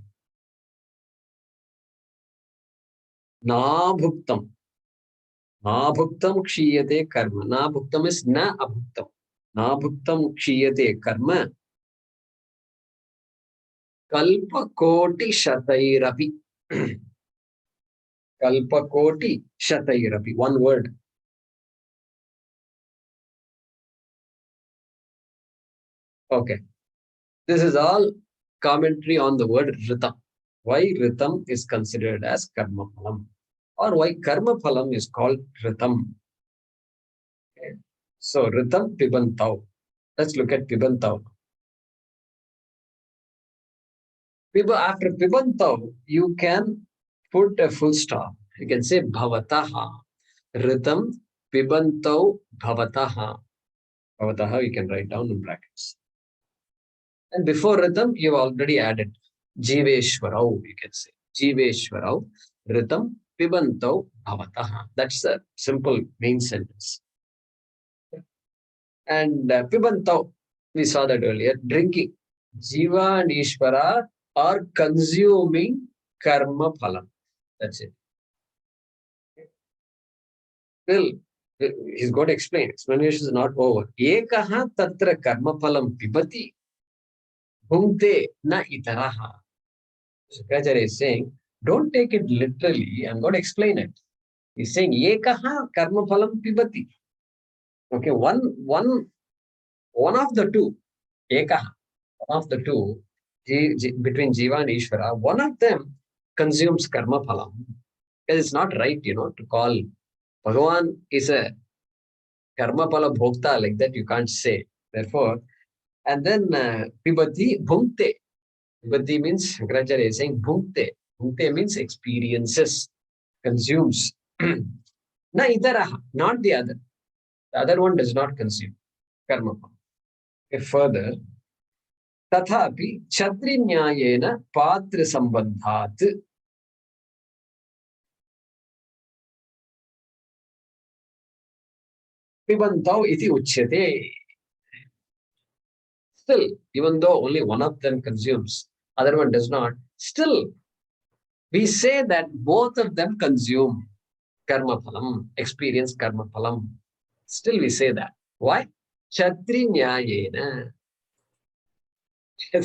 Nabhuktam. Nabhuktam kshiyate karma. Nabhuktam is na abhuktam. Nabhuktam kshiyate karma. Kalpa koti shatairapi. Kalpa koti shatairapi. One word. Okay. This is all commentary on the word ritam. Why ritam is considered as karma phalam, or why karma phalam is called ritam. Okay. So ritam pibantau. Let's look at pibantau. After pibantau, you can put a full stop. You can say bhavataha. Ritam pibantau bhavataha. Bhavataha you can write down in brackets. And before ritam, you've already added Jiveshwarau, you can say. Jiveshwarau, ritam, pibantau, bhavataha. That's the simple main sentence. And pibantau, we saw that earlier, drinking. Jiva and Ishwara are consuming karma phalam. That's it. Still, he's going to explain. Explanation is not over. Ekaha tatra karma phalam pibati bhungte na itaraha. Shukracharya is saying, don't take it literally. I'm going to explain it. He's saying, Ekaha karma phalam pibati. Okay, one of the two, Ekaha, one of the two, between Jiva and Ishwara, one of them consumes karma phalam. Because it's not right, to call Bhagavan is a karma phala bhokta, like that you can't say. Therefore, and then pibati bhungte. Pibati means, Shankaracharya is saying bhungte. Bhungte means experiences, consumes. Na itaraha, not the other. The other one does not consume karma phala. Okay, further, tathapi kshatri nyayena patra sambandhat pibantau iti uchyate. Still, even though only one of them consumes, other one does not, still we say that both of them consume karma phalam, experience karma phalam. Still we say that. Why? Kshatri nyayena. So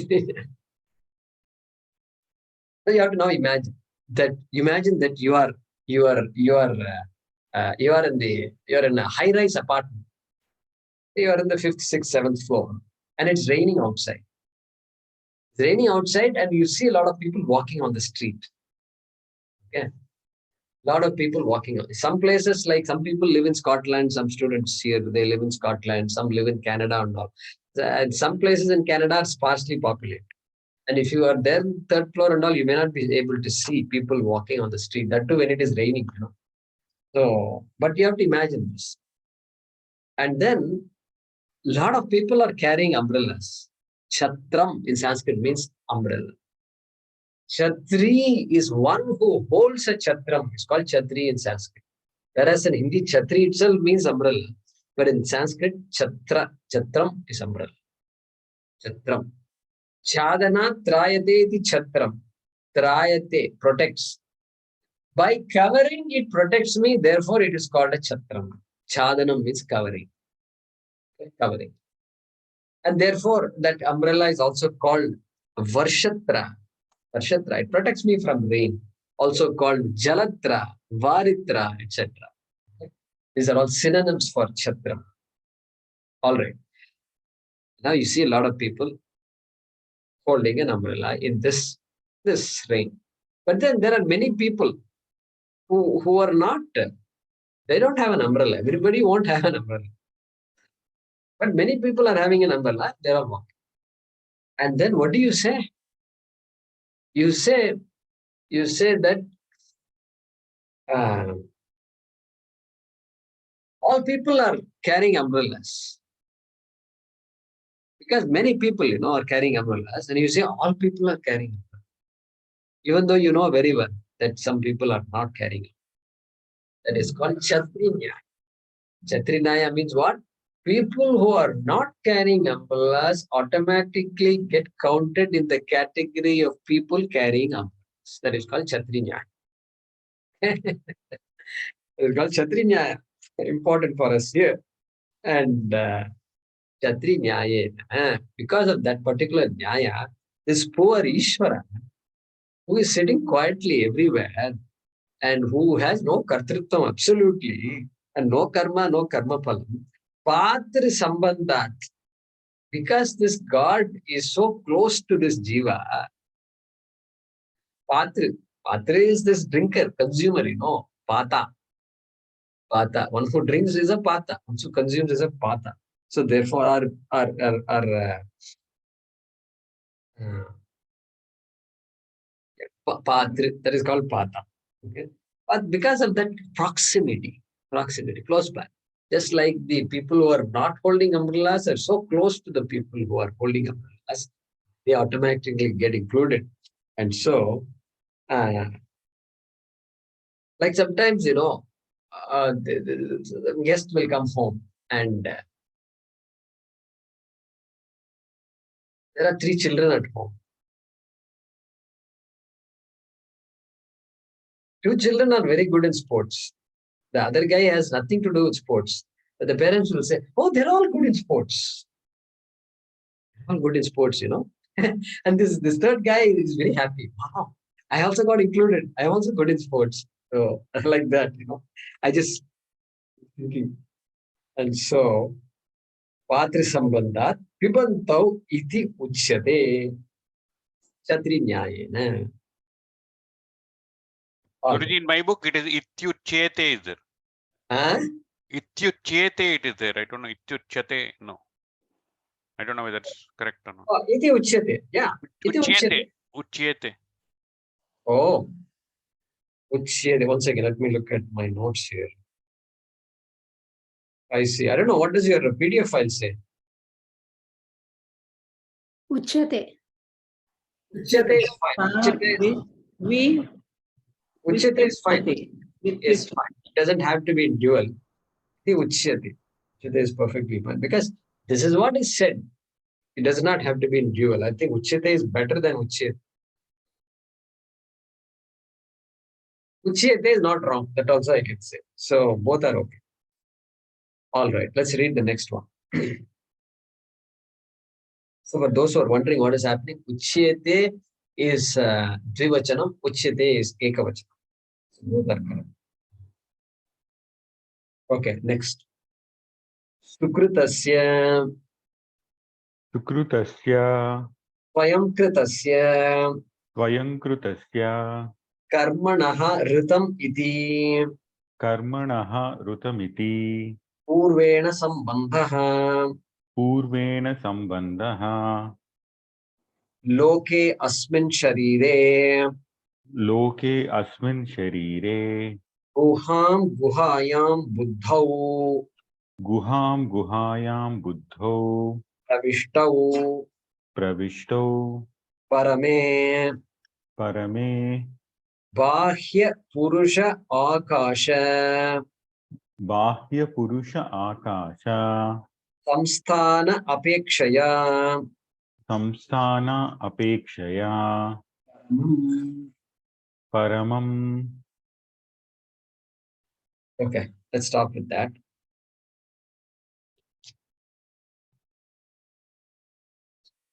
you have to now imagine that you are in a high-rise apartment. You are in the 5th, 6th, 7th floor, and it's raining outside. It's raining outside, and you see a lot of people walking on the street. Okay, a lot of people walking on. Some places, like some people live in Scotland. Some students here, they live in Scotland. Some live in Canada and all. And some places in Canada are sparsely populated. And if you are there, 3rd floor and all, you may not be able to see people walking on the street. That too when it is raining, So, but you have to imagine this. And then a lot of people are carrying umbrellas. Chatram in Sanskrit means umbrella. Chatri is one who holds a chatram. It's called Chatri in Sanskrit. Whereas in Hindi, Chatri itself means umbrella. But in Sanskrit, Chatram is umbrella. Chatram. Chadana trayate iti chatram. Trayate, protects. By covering, it protects me. Therefore, it is called a chatram. Chadanam means covering. Okay, covering. And therefore, that umbrella is also called Varshatra. Varshatra, it protects me from rain. Also called Jalatra, Varitra, etc. Okay. These are all synonyms for Chhatram. All right. Now you see a lot of people holding an umbrella in this rain. But then there are many people who are not, they don't have an umbrella. Everybody won't have an umbrella. But many people are having an umbrella, they are walking. And then what do you say? You say that all people are carrying umbrellas. Because many people, are carrying umbrellas, and you say all people are carrying umbrellas. Even though you know very well that some people are not carrying it. That is called Chatrinya. Chatrinya means what? People who are not carrying umbrellas automatically get counted in the category of people carrying umbrellas. That is called Chatrinya. It is called Chatrinya. Important for us here. And Chatri Nyayena, because of that particular Nyaya, this poor Ishwara, who is sitting quietly everywhere and who has no kartrutvam absolutely, and no karma phalam, Patra Sambandhat, because this God is so close to this Jiva, Patra is this drinker, consumer, Pata. One who drinks is a Pata, one who consumes is a Pata. So therefore, our Patra, that is called Pata. Okay, but because of that proximity, close by. Just like the people who are not holding umbrellas are so close to the people who are holding umbrellas, they automatically get included. And so, like sometimes, the guest will come home and there are 3 children at home. 2 children are very good in sports. The other guy has nothing to do with sports. But the parents will say, oh, they're all good in sports. All good in sports, and this third guy is very happy. Wow, I also got included. I'm also good in sports. So like that, I just thinking. And so Patri Sambandhat Pibantau iti uchyate Chatri Nyayena. Guruji, in my book, it is Ityuchyate is there. Huh? Ityuchyate it is there. I don't know. Ityuchyate, no. I don't know whether that's correct or not. Oh, iti uchyate. Yeah. Iti Uchyate. uchyate. Uchyate. Oh. Uchyate. One second. Let me look at my notes here. I see. I don't know. What does your PDF file say? Uchyate. Uchyate is fine. Uchyate is fine. It's fine. It doesn't have to be in dual. The Uchyate. Uchyate is perfectly fine. Because this is what is said. It does not have to be in dual. I think Uchyate is better than Uchyate. Uchyate is not wrong. That also I can say. So both are okay. All right. Let's read the next one. So for those who are wondering what is happening, Uchyate is Dvivachanam. Uchyate is Ekavachanam. So both are correct. Okay. Next. Sukritasya. Sukrutasya Swayamkritasya. Swayankrutasya Karmanaha ritam iti. Karmanaha rutamiti Purvena sambandhaha. Purvena sambandaha Loke asmin sharire. Loke asmin sharire Guham guhayam buddhau. Guham guhayam buddho Pravishhtau. Pravishto Parame. Parame Bahya purusha akasha. Bahya Purusha Akasha Samsthana apekshaya. Samsthana Apekshaya Paramam. Okay, let's stop with that.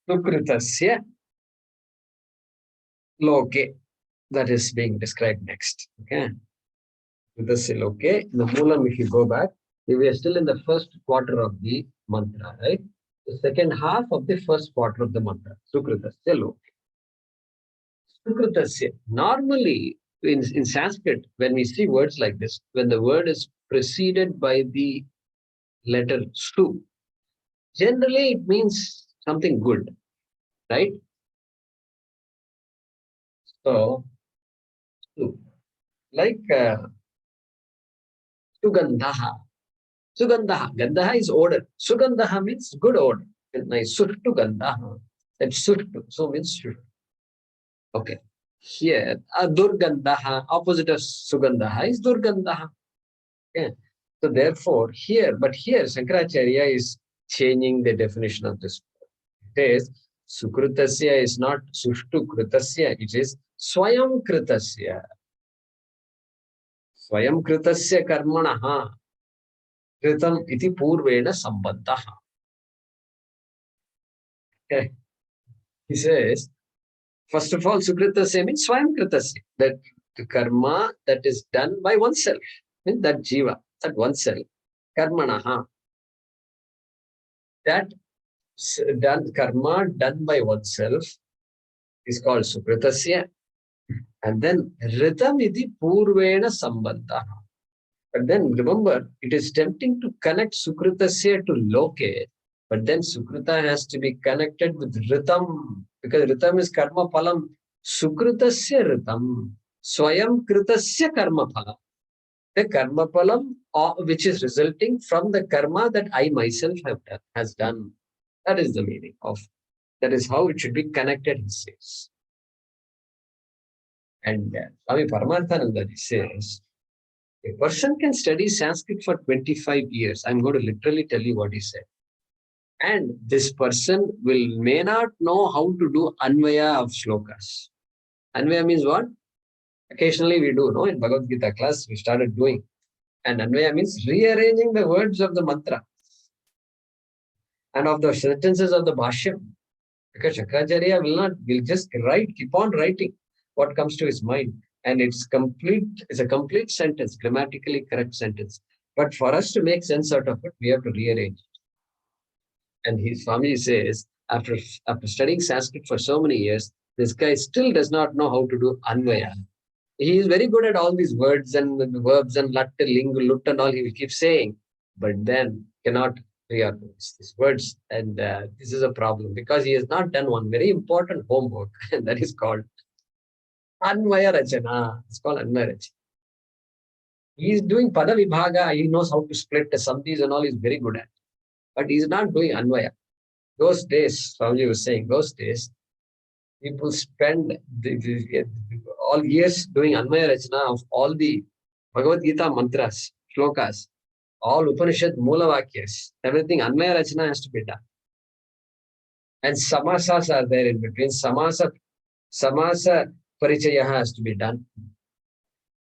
Sukritasya loke. That is being described next. Okay. Sukritasya loke. In the Moolam, if you go back, we are still in the first quarter of the mantra, right? The second half of the first quarter of the mantra. Sukritasya loke. Sukritasya. Normally, in Sanskrit, when we see words like this, when the word is preceded by the letter su, generally it means something good, right? So, su, like sugandhaha. Sugandhaha. Gandhaha is odor. Sugandhaha means good odor. Nice. Sushtu gandhaha. That's sushtu. So means sushtu. Okay. Here, durgandhaha, opposite of sugandhaha is durgandhaha. Okay. So therefore, here, Shankaracharya is changing the definition of this. It is Sukritasya is not Sushtu Kritasya, it is Swayam Kritasya. Swayam Kritasya Karmanaha Kritam iti Purvena Sambandhaha. Okay. He says, first of all, Sukritasya means Swayam Kritasya, that the karma that is done by oneself, means that jiva, that oneself, Karmanaha. That karma done by oneself is called Sukritasya. And then Ritam iti Purvena Sambandha. But then remember, it is tempting to connect Sukritasya to Loke, but then Sukrita has to be connected with Ritam, because Ritam is Karma Phalam. Sukritasya Ritam, Swayam Kritasya Karma Phalam. The Karma Phalam, which is resulting from the karma that I myself has done. That is the meaning of, that is how it should be connected, he says. And Swami Paramarthananda says, a person can study Sanskrit for 25 years. I'm going to literally tell you what he said. And this person may not know how to do Anvaya of shlokas. Anvaya means what? Occasionally we do, no? In Bhagavad Gita class, we started doing. And Anvaya means rearranging the words of the mantra and of the sentences of the Bhaashyam. Because Shankaracharya will just write, keep on writing what comes to his mind. And it's a complete sentence, grammatically correct sentence. But for us to make sense out of it, we have to rearrange it. And his Swami says, after studying Sanskrit for so many years, this guy still does not know how to do Anvaya. He is very good at all these words and verbs and lat, ling, lut and all he will keep saying, but then cannot reorganize these words. And this is a problem because he has not done one very important homework, and that is called Anvaya Rachana. It's called Anvaya Rachana. He is doing Pada Vibhaga. He knows how to split the sandhis and all. He's very good at. But he's not doing Anvaya. Those days, Swami was saying, those days, people spend all years doing Anvaya Rachana of all the Bhagavad Gita mantras, shlokas, all Upanishad Mula Vakyas, everything Anvaya Rachana has to be done. And samasas are there in between. Samasa Parichaya has to be done.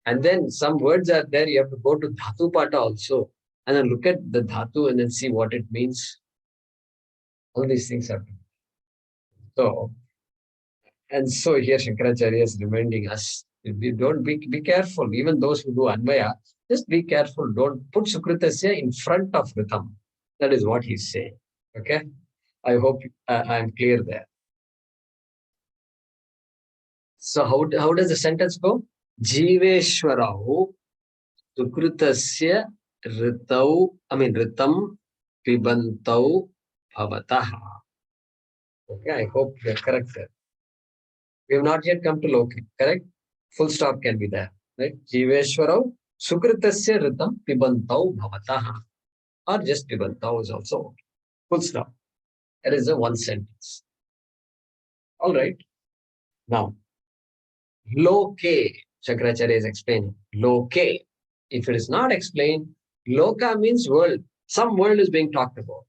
And then some words are there, you have to go to Dhatu Pata also, and then look at the Dhatu and then see what it means. All these things are done. So here Shankaracharya is reminding us, we don't be careful. Even those who do Anvaya, just be careful. Don't put Sukritasya in front of Ritam. That is what he's saying. Okay? I hope I'm clear there. So how does the sentence go? Jiveshwarau Sukritasya Ritam Pibantau Bhavataha. Okay, I hope we are correct there. We have not yet come to Loke, correct? Full stop can be there, right? Jiveshwarau Sukritasya Ritam Pibantau Bhavataha. Or just Pibantau is also okay. Full stop. That is a one sentence. All right. Now, Loke, Shankaracharya is explaining. Loke. If it is not explained, Loka means world. Some world is being talked about.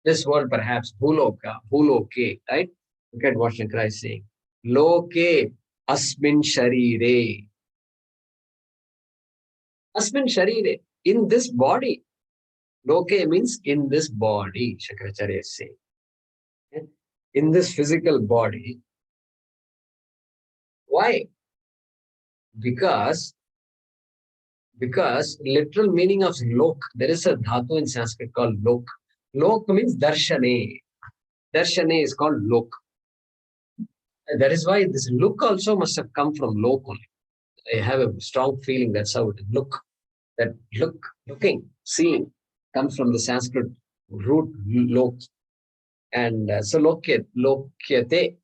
This world perhaps, Bhuloke, right? Look at what Shankara is saying. Loke asmin sharire. Asmin sharire. In this body. Loke means in this body, Shankaracharya is saying. Okay? In this physical body. Why? Because literal meaning of lok, there is a dhatu in Sanskrit called lok. Lok means darshane. Darshane is called lok. And that is why this look also must have come from lok only. I have a strong feeling that's how it is. Look. That looking, seeing comes from the Sanskrit root lok. And so lokyate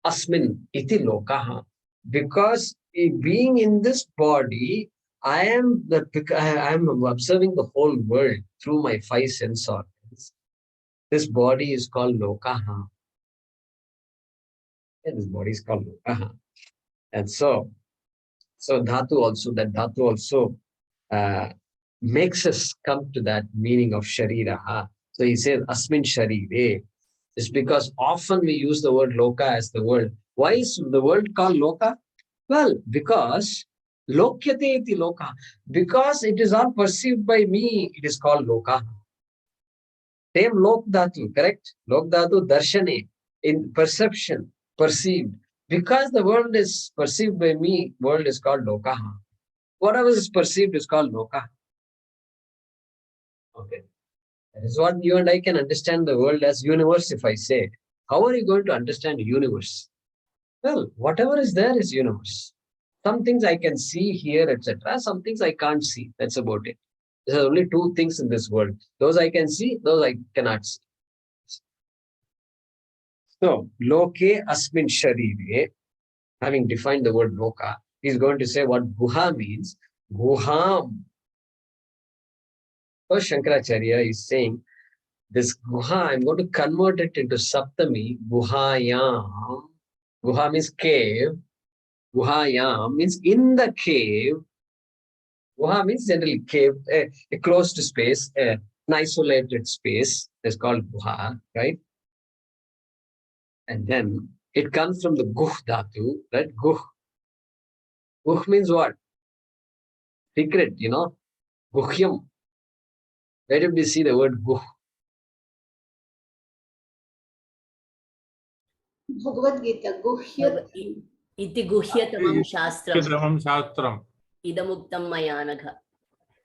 asmin iti lokaha. Because being in this body, I am observing the whole world through my five sense organs. This body is called lokaha. Yeah, this body is called lokaha. And so that dhatu also makes us come to that meaning of shariraha. So he says asmin sharire. It's because often we use the word loka as the world. Why is the world called loka? Well, because lokyate iti loka. Because it is all perceived by me, it is called loka. Same lok dhatu, correct? Lok dhatu darshane, in perception, perceived. Because the world is perceived by me, world is called loka. Whatever is perceived is called loka. Okay. That is what you and I can understand the world as universe, if I say. How are you going to understand universe? Well, whatever is there is universe. Some things I can see, hear, etc. Some things I can't see. That's about it. There are only two things in this world. Those I can see, those I cannot see. So, loke asmin sharire, having defined the word loka, he's going to say what guha means. Guham. First, Shankaracharya is saying, this guha, I'm going to convert it into saptami, guhayam. Guha means cave. Guhayam means in the cave. Guha means generally cave, a closed space, an isolated space. That's called guha, right? And then it comes from the guh dhatu, right? Guh. Guh means what? secret, Guhyam. Where did we see the word Guh? Bhagavad Gita, Guhyat. इति गुह्यतमं शास्त्रम् Shastram. Shastram. इदमुक्तं मया नघ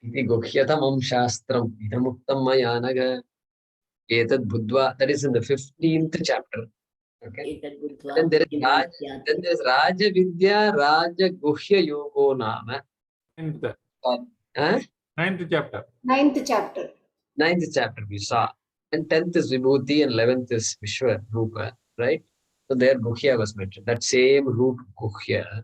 Iti Guhyatamam Shastram Idamuktam Mayanaga Etad Budva. That is in the 15th chapter. Okay. एतद् बुद्ध्वा Then there is बुद्धिमान् स्यात्। then there is Raja Vidya Raja Guhya Yogo Nama. Ninth chapter. Ninth chapter. 9th chapter we saw. And 10th is Vibhuti and 11th is Vishwa Rupa, right? So there Guhya was mentioned. That same root Guhya.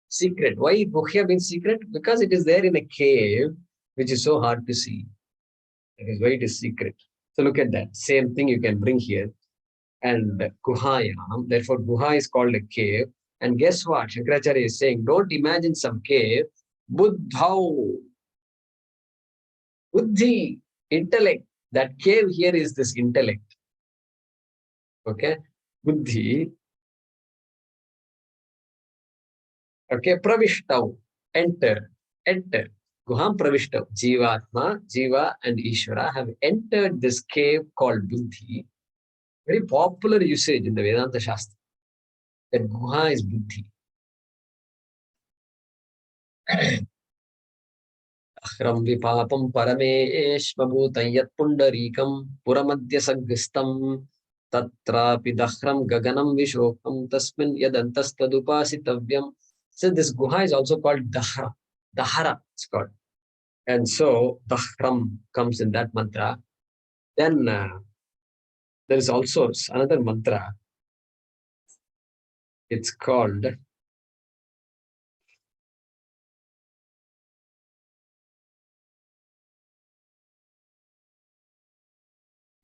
Secret. Why Guhya means secret? Because it is there in a cave, which is so hard to see. That is why it is secret. So look at that. Same thing you can bring here. And Guhayam, therefore Guha is called a cave. And guess what? Shankaracharya is saying, don't imagine some cave. Buddhau. Buddhi, intellect. That cave here is this intellect. Okay? Buddhi. Okay, Pravishtau. Enter. Guham Pravishtau. Jiva and Ishwara have entered this cave called Buddhi. Very popular usage in the Vedanta Shastra. That Guha is Buddhi. Ahram vipapam parameshvabhutam yat pundarikam puramadya sagristam tatrapi dahram gaganam vishokam tasmin yadantastadupasitavyam. So this Guha is also called Dahra. Dahara it's called. And so Dahram comes in that mantra. Then there is also another mantra. It's called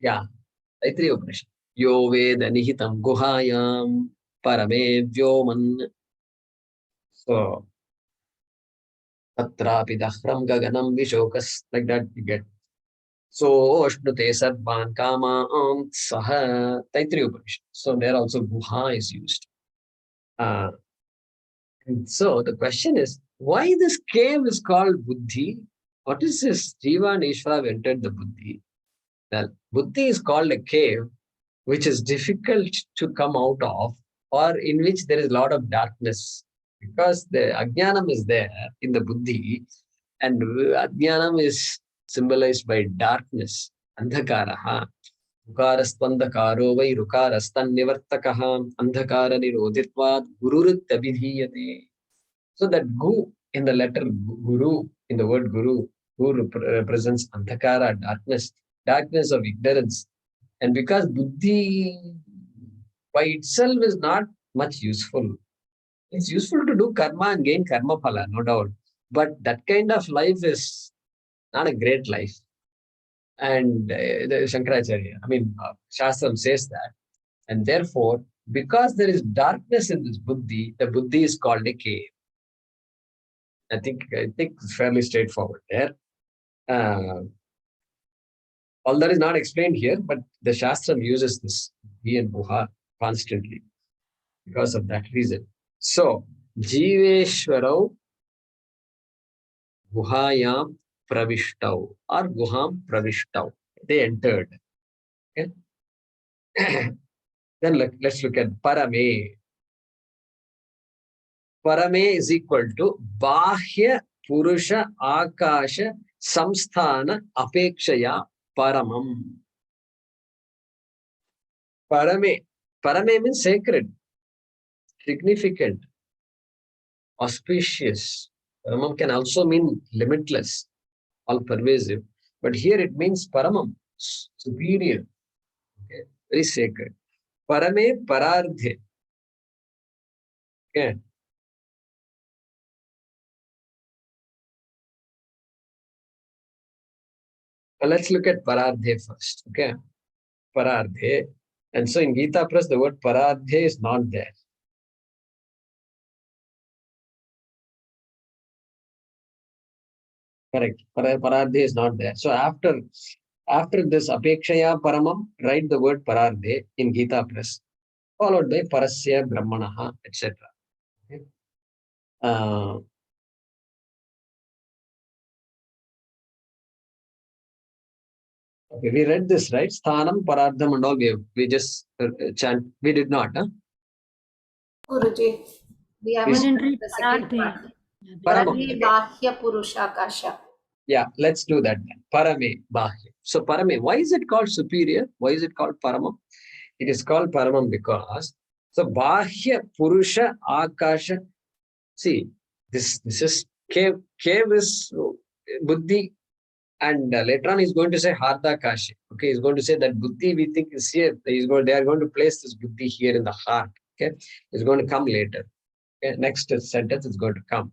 Taittiriya Upanishad. Yo Veda Nihitam Guhayam Parame Vyoman. So Tatrapi Dahram Gaganam Vishokas, like that you get. So Ashnute Sarvan Kama Saha Taittiriya Upanishad. So there also Guha is used. And so the question is, why this cave is called Buddhi? What is this? Jiva and Ishwara have entered the Buddhi. Well, Buddhi is called a cave which is difficult to come out of, or in which there is a lot of darkness. Because the Ajnanam is there in the Buddhi, and Ajnanam is symbolized by darkness. Andhakaraha. Ukarastandakaro vai rukarastan nivartakaha andhakara nirodhitvad gururit abhidhiyate. So that gu in the letter guru, in the word guru represents andhakara, darkness of ignorance. And because buddhi by itself is not much useful. It's useful to do karma and gain karma phala, no doubt. But that kind of life is not a great life. And the Shankaracharya, Shastram says that. And therefore, because there is darkness in this buddhi, the buddhi is called a cave. I think it's fairly straightforward there. All that is not explained here, but the Shastram uses this V and Guha constantly because of that reason. So, Jiveshwarau Guhayam Pravishtau or Guham Pravishtau. They entered. Okay? Then let's look at Parame. Parame is equal to Bahya Purusha Akasha Samsthana Apekshaya Paramam. Parame. Parame means sacred, significant, auspicious. Paramam can also mean limitless, all pervasive. But here it means Paramam, superior, okay, very sacred. Parame Parardhe. Okay. Well, let's look at Parardhe first. Okay. Parardhe. And so in Gita Press, the word Parardhe is not there. Correct. Parardhe is not there. So after this Apekshaya Paramam, write the word Parardhe in Gita Press, followed by Parasya Brahmanaha, etc. Okay. Okay, we read this, right? Sthanam, Parardham and all we just chant. We did not, huh? Guruji, we We haven't didn't done read the second Parardhe. part. Paramam. Parame Bahya Purushakasha. Yeah, let's do that then. Parame, Bhashyam. So Parame, why is it called superior? Why is it called Paramam? It is called Paramam because so Bhashya Purusha Akasha. See, this is cave is Buddhi, and later on he's going to say Hardakasha. Okay, he's going to say that Buddhi we think is here. They are going to place this Buddhi here in the heart. Okay, it's going to come later. Okay, next sentence is going to come.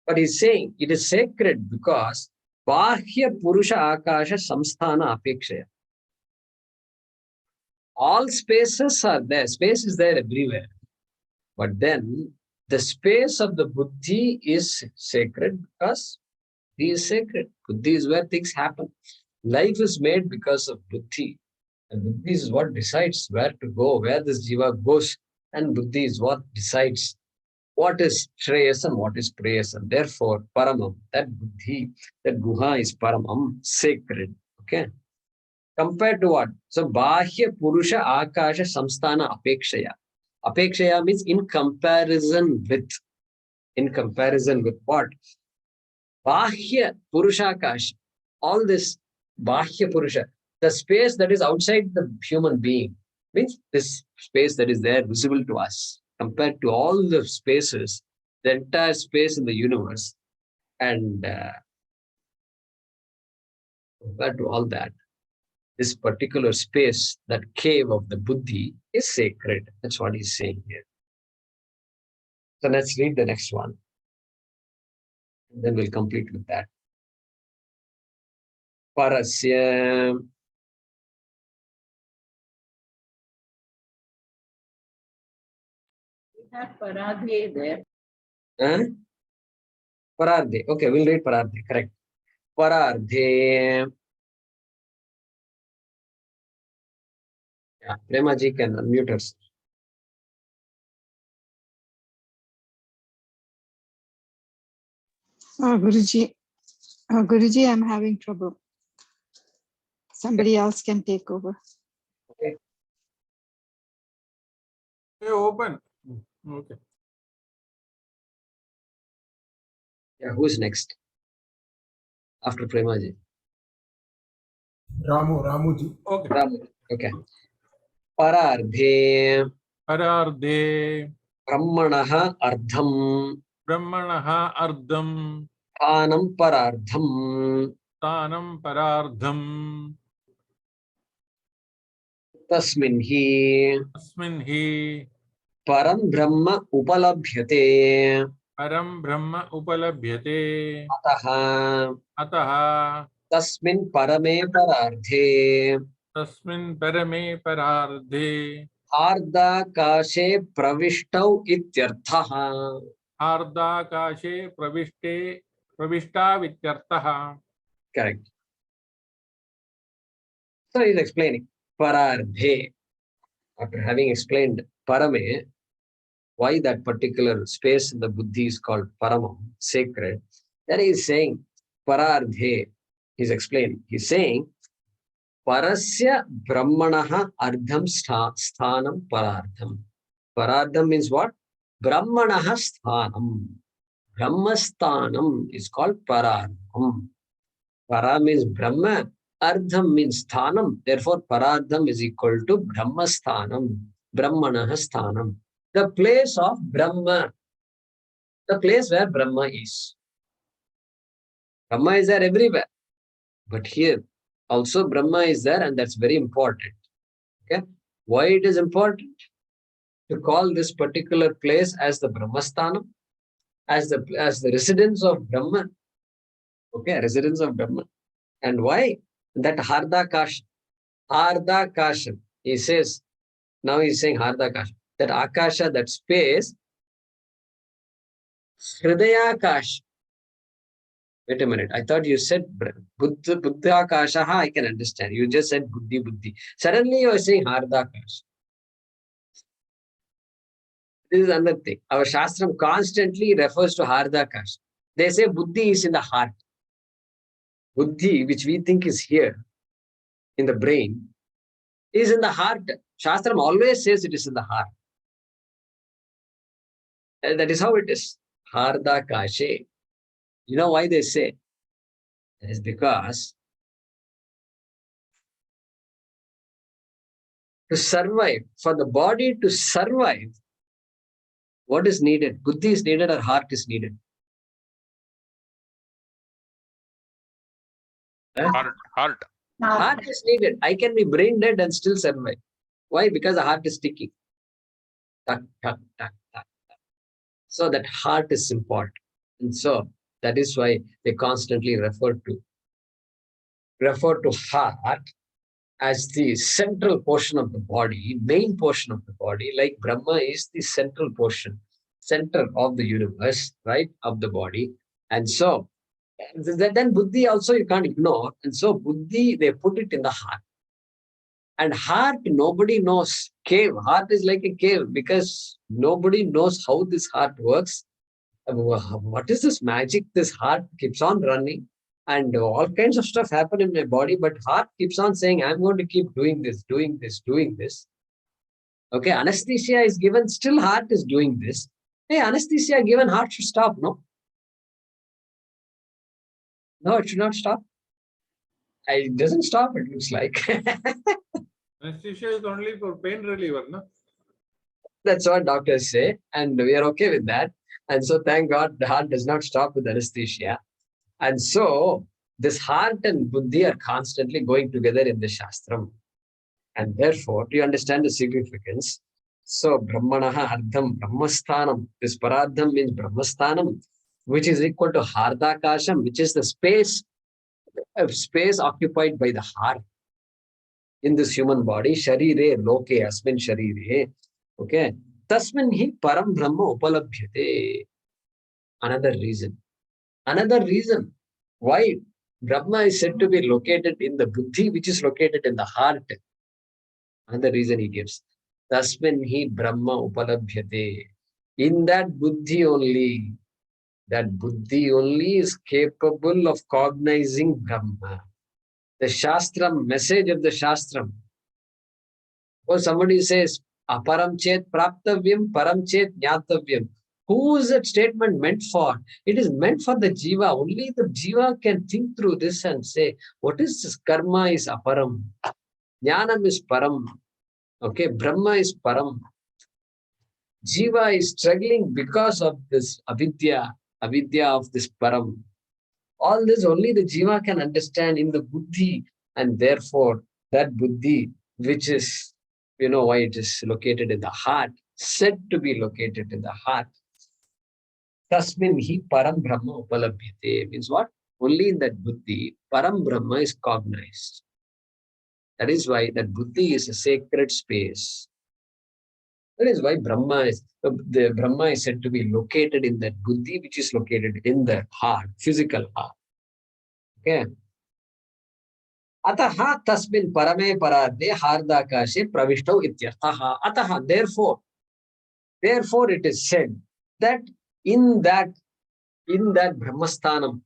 But he's saying it is sacred because Bahya Purusha Akasha Samsthana Apekshaya. All spaces are there. Space is there everywhere. But then the space of the Buddhi is sacred because Buddhi is sacred. Buddhi is where things happen. Life is made because of Buddhi. And Buddhi is what decides where to go, where this Jiva goes. And Buddhi is what decides what is Shreyas and what is Preyas. And therefore, Paramam, that Buddhi, that Guha is Paramam, sacred. Okay. Compared to what? So, Bahya Purusha Akasha Samsthana Apekshaya. Apekshaya means in comparison with. In comparison with what? Bahya Purusha Akasha. All this Bahya Purusha, the space that is outside the human being, means this space that is there visible to us, compared to all the spaces, the entire space in the universe, and compared to all that, this particular space, that cave of the Buddhi, is sacred. That's what he's saying here. So let's read the next one. And then we'll complete with that. Parasya. We have Paradhe there. Parardhe. Okay, we'll read Parardhe. Correct. Parardhe. Yeah, Premaji can unmute herself. Guruji, I'm having trouble. Somebody else can take over. Okay. Hey, open. Okay. Yeah, who's next? After Premaji. Ramuji. Okay. Ramu. Okay. Parardhe. Parardhe. Brahmanaha ardham. Brahmanaha ardham. Thanam parardham. Tanam parardham. Tasmin hi. Asmin hi. Param Brahma upalabhyate. Param Brahma upalabhyate. Ataha. Ataha. Tasmin parame parardhe. Tasmin parame parardhe. Ardakashe pravishtav ityarthaha. Ardakashe pravishta vityartaha. Correct. So he's explaining parardhe. After having explained parame, why that particular space in the Buddhi is called paramam, sacred, then he's saying parardhe. He's explaining. He's saying parasya brahmanaha ardham sthanam parardham. Parardham means what? Brahmanaha sthanam. Brahmasthanam is called parardham. Para means Brahma, Ardham means Sthanam. Therefore, Parardham is equal to Brahmasthanam, Brahmanaha Sthanam. The place of Brahma, the place where Brahma is. Brahma is there everywhere. But here, also Brahma is there, and that's very important. Okay? Why it is important? To call this particular place as the Brahmasthanam, as the residence of Brahma. Okay, residence of Brahma. And why? That Hardakasha. Hardakasha. He says, now he's saying Hardakasha. That Akasha, that space, Hridayakasha. Wait a minute. I thought you said Buddhakasha. I can understand. You just said Buddhi. Suddenly you are saying Hardakasha. This is another thing. Our Shastram constantly refers to Hardakasha. They say Buddhi is in the heart. Buddhi, which we think is here, in the brain, is in the heart. Shastram always says it is in the heart. And that is how it is. Harda kashe. You know why they say? It is because to survive, for the body to survive, what is needed? Buddhi is needed or heart is needed? Heart. Heart is needed. I can be brain dead and still survive. Why? Because the heart is ticking. Tuck, tuck, tuck, tuck, tuck. So that heart is important. And so that is why they constantly refer to heart as the central portion of the body, main portion of the body, like Brahma is the central portion, center of the universe, right, of the body. And so then Buddhi also you can't ignore. And so Buddhi, they put it in the heart. And heart, nobody knows. Cave, heart is like a cave because nobody knows how this heart works. What is this magic? This heart keeps on running and all kinds of stuff happen in my body, but heart keeps on saying, I'm going to keep doing this, doing this, doing this. Okay, anesthesia is given, still heart is doing this. Hey, anesthesia given, heart should stop, no? No, it should not stop. It doesn't stop, it looks like. Anesthesia is only for pain reliever, no? That's what doctors say, and we are okay with that. And so thank God the heart does not stop with anesthesia. And so this heart and buddhi are constantly going together in the Shastram. And therefore, do you understand the significance? So Brahmanaha Ardham Brahmasthanam. This Paradham means Brahmasthanam, which is equal to Hardakasham, which is the space occupied by the heart in this human body. Sharire loke asmin sharire. Okay. Tasmin hi param brahma upalabhyate. Another reason why Brahma is said to be located in the buddhi, which is located in the heart. Another reason he gives. Tasmin hi Brahma upalabhyate. In that buddhi only is capable of cognizing Brahma. The Shastram, message of the Shastram. Or somebody says, aparam chet praptavyam, param chet jnatavyam. Who is that statement meant for? It is meant for the Jiva. Only the Jiva can think through this and say, what is this? Karma is aparam. Jnanam is param. Okay, Brahma is param. Jiva is struggling because of this avidya of this param. All this only the Jiva can understand in the buddhi, and therefore that buddhi, which is, you know why it is located in the heart, said to be located in the heart. Tasmin hi param brahma upalabhyate means what? Only in that buddhi, param brahma is cognized. That is why that buddhi is a sacred space. That is why the Brahma is said to be located in that buddhi, which is located in the heart, physical heart. Okay. Ataha tasmin parame paradhe hardakashe pravishto ityarthaha. Ataha, therefore it is said that in that Brahmasthanam,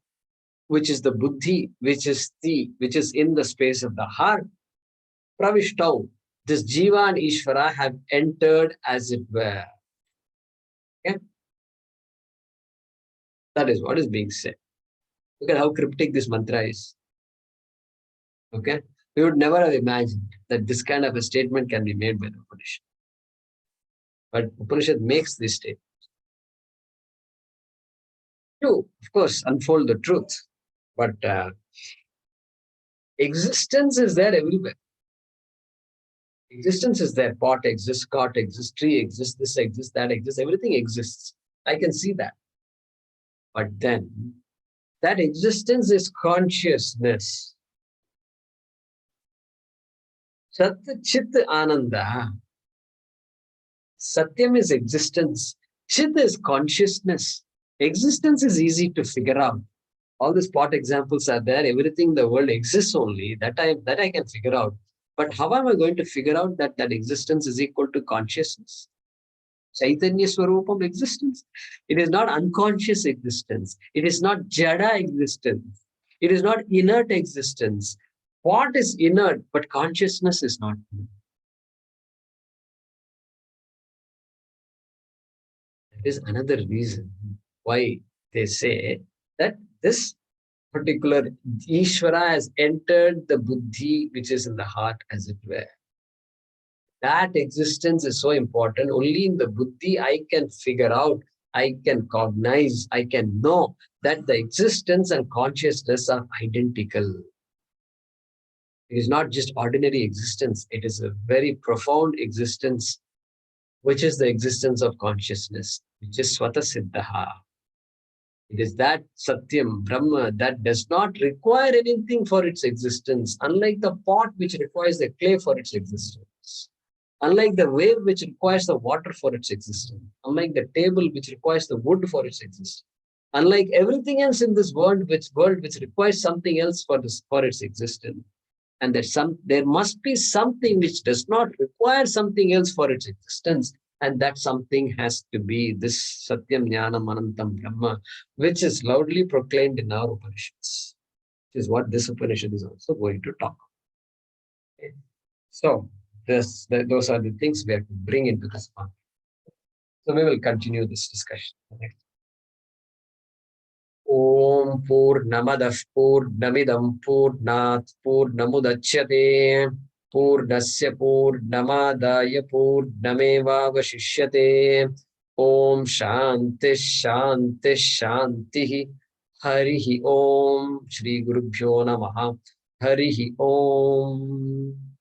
which is the buddhi, which is in the space of the heart, pravishto, this Jiva and Ishwara have entered as it were. Okay? That is what is being said. Look at how cryptic this mantra is. Okay? We would never have imagined that this kind of a statement can be made by the Upanishad. But Upanishad makes this statement. To, of course, unfold the truth. But existence is there everywhere. Existence is there. Pot exists, cot exists, tree exists, this exists, that exists. Everything exists. I can see that. But then, that existence is consciousness. Sat Chit Ananda. Satyam is existence. Chit is consciousness. Existence is easy to figure out. All these pot examples are there. Everything in the world exists only. That I can figure out. But how am I going to figure out that existence is equal to consciousness? Chaitanya Swarupam existence. It is not unconscious existence. It is not jada existence. It is not inert existence. Pot is inert, but consciousness is not inert. That is another reason why they say that this particular Ishvara has entered the buddhi, which is in the heart, as it were. That existence is so important. Only in the buddhi I can figure out, I can cognize, I can know that the existence and consciousness are identical. It is not just ordinary existence. It is a very profound existence, which is the existence of consciousness, which is Swata Siddhaha. It is that Satyam, Brahma, that does not require anything for its existence, unlike the pot which requires the clay for its existence. Unlike the wave which requires the water for its existence, unlike the table which requires the wood for its existence, unlike everything else in this world which requires something else for its existence, and there must be something which does not require something else for its existence, and that something has to be this Satyam Jnanam Anantam Brahma, which is loudly proclaimed in our Upanishads, which is what this Upanishad is also going to talk about. Okay. So, those are the things we have to bring into this one. So we will continue this discussion. Om Purnamadah Purnamidam Purnat Purnamudachyate Purnasya Purnamadaya Purnamevavashishyate. Om Shanti Shanti Shanti. Harihi Om. Shri Gurubhyo Namaha. Harihi Om.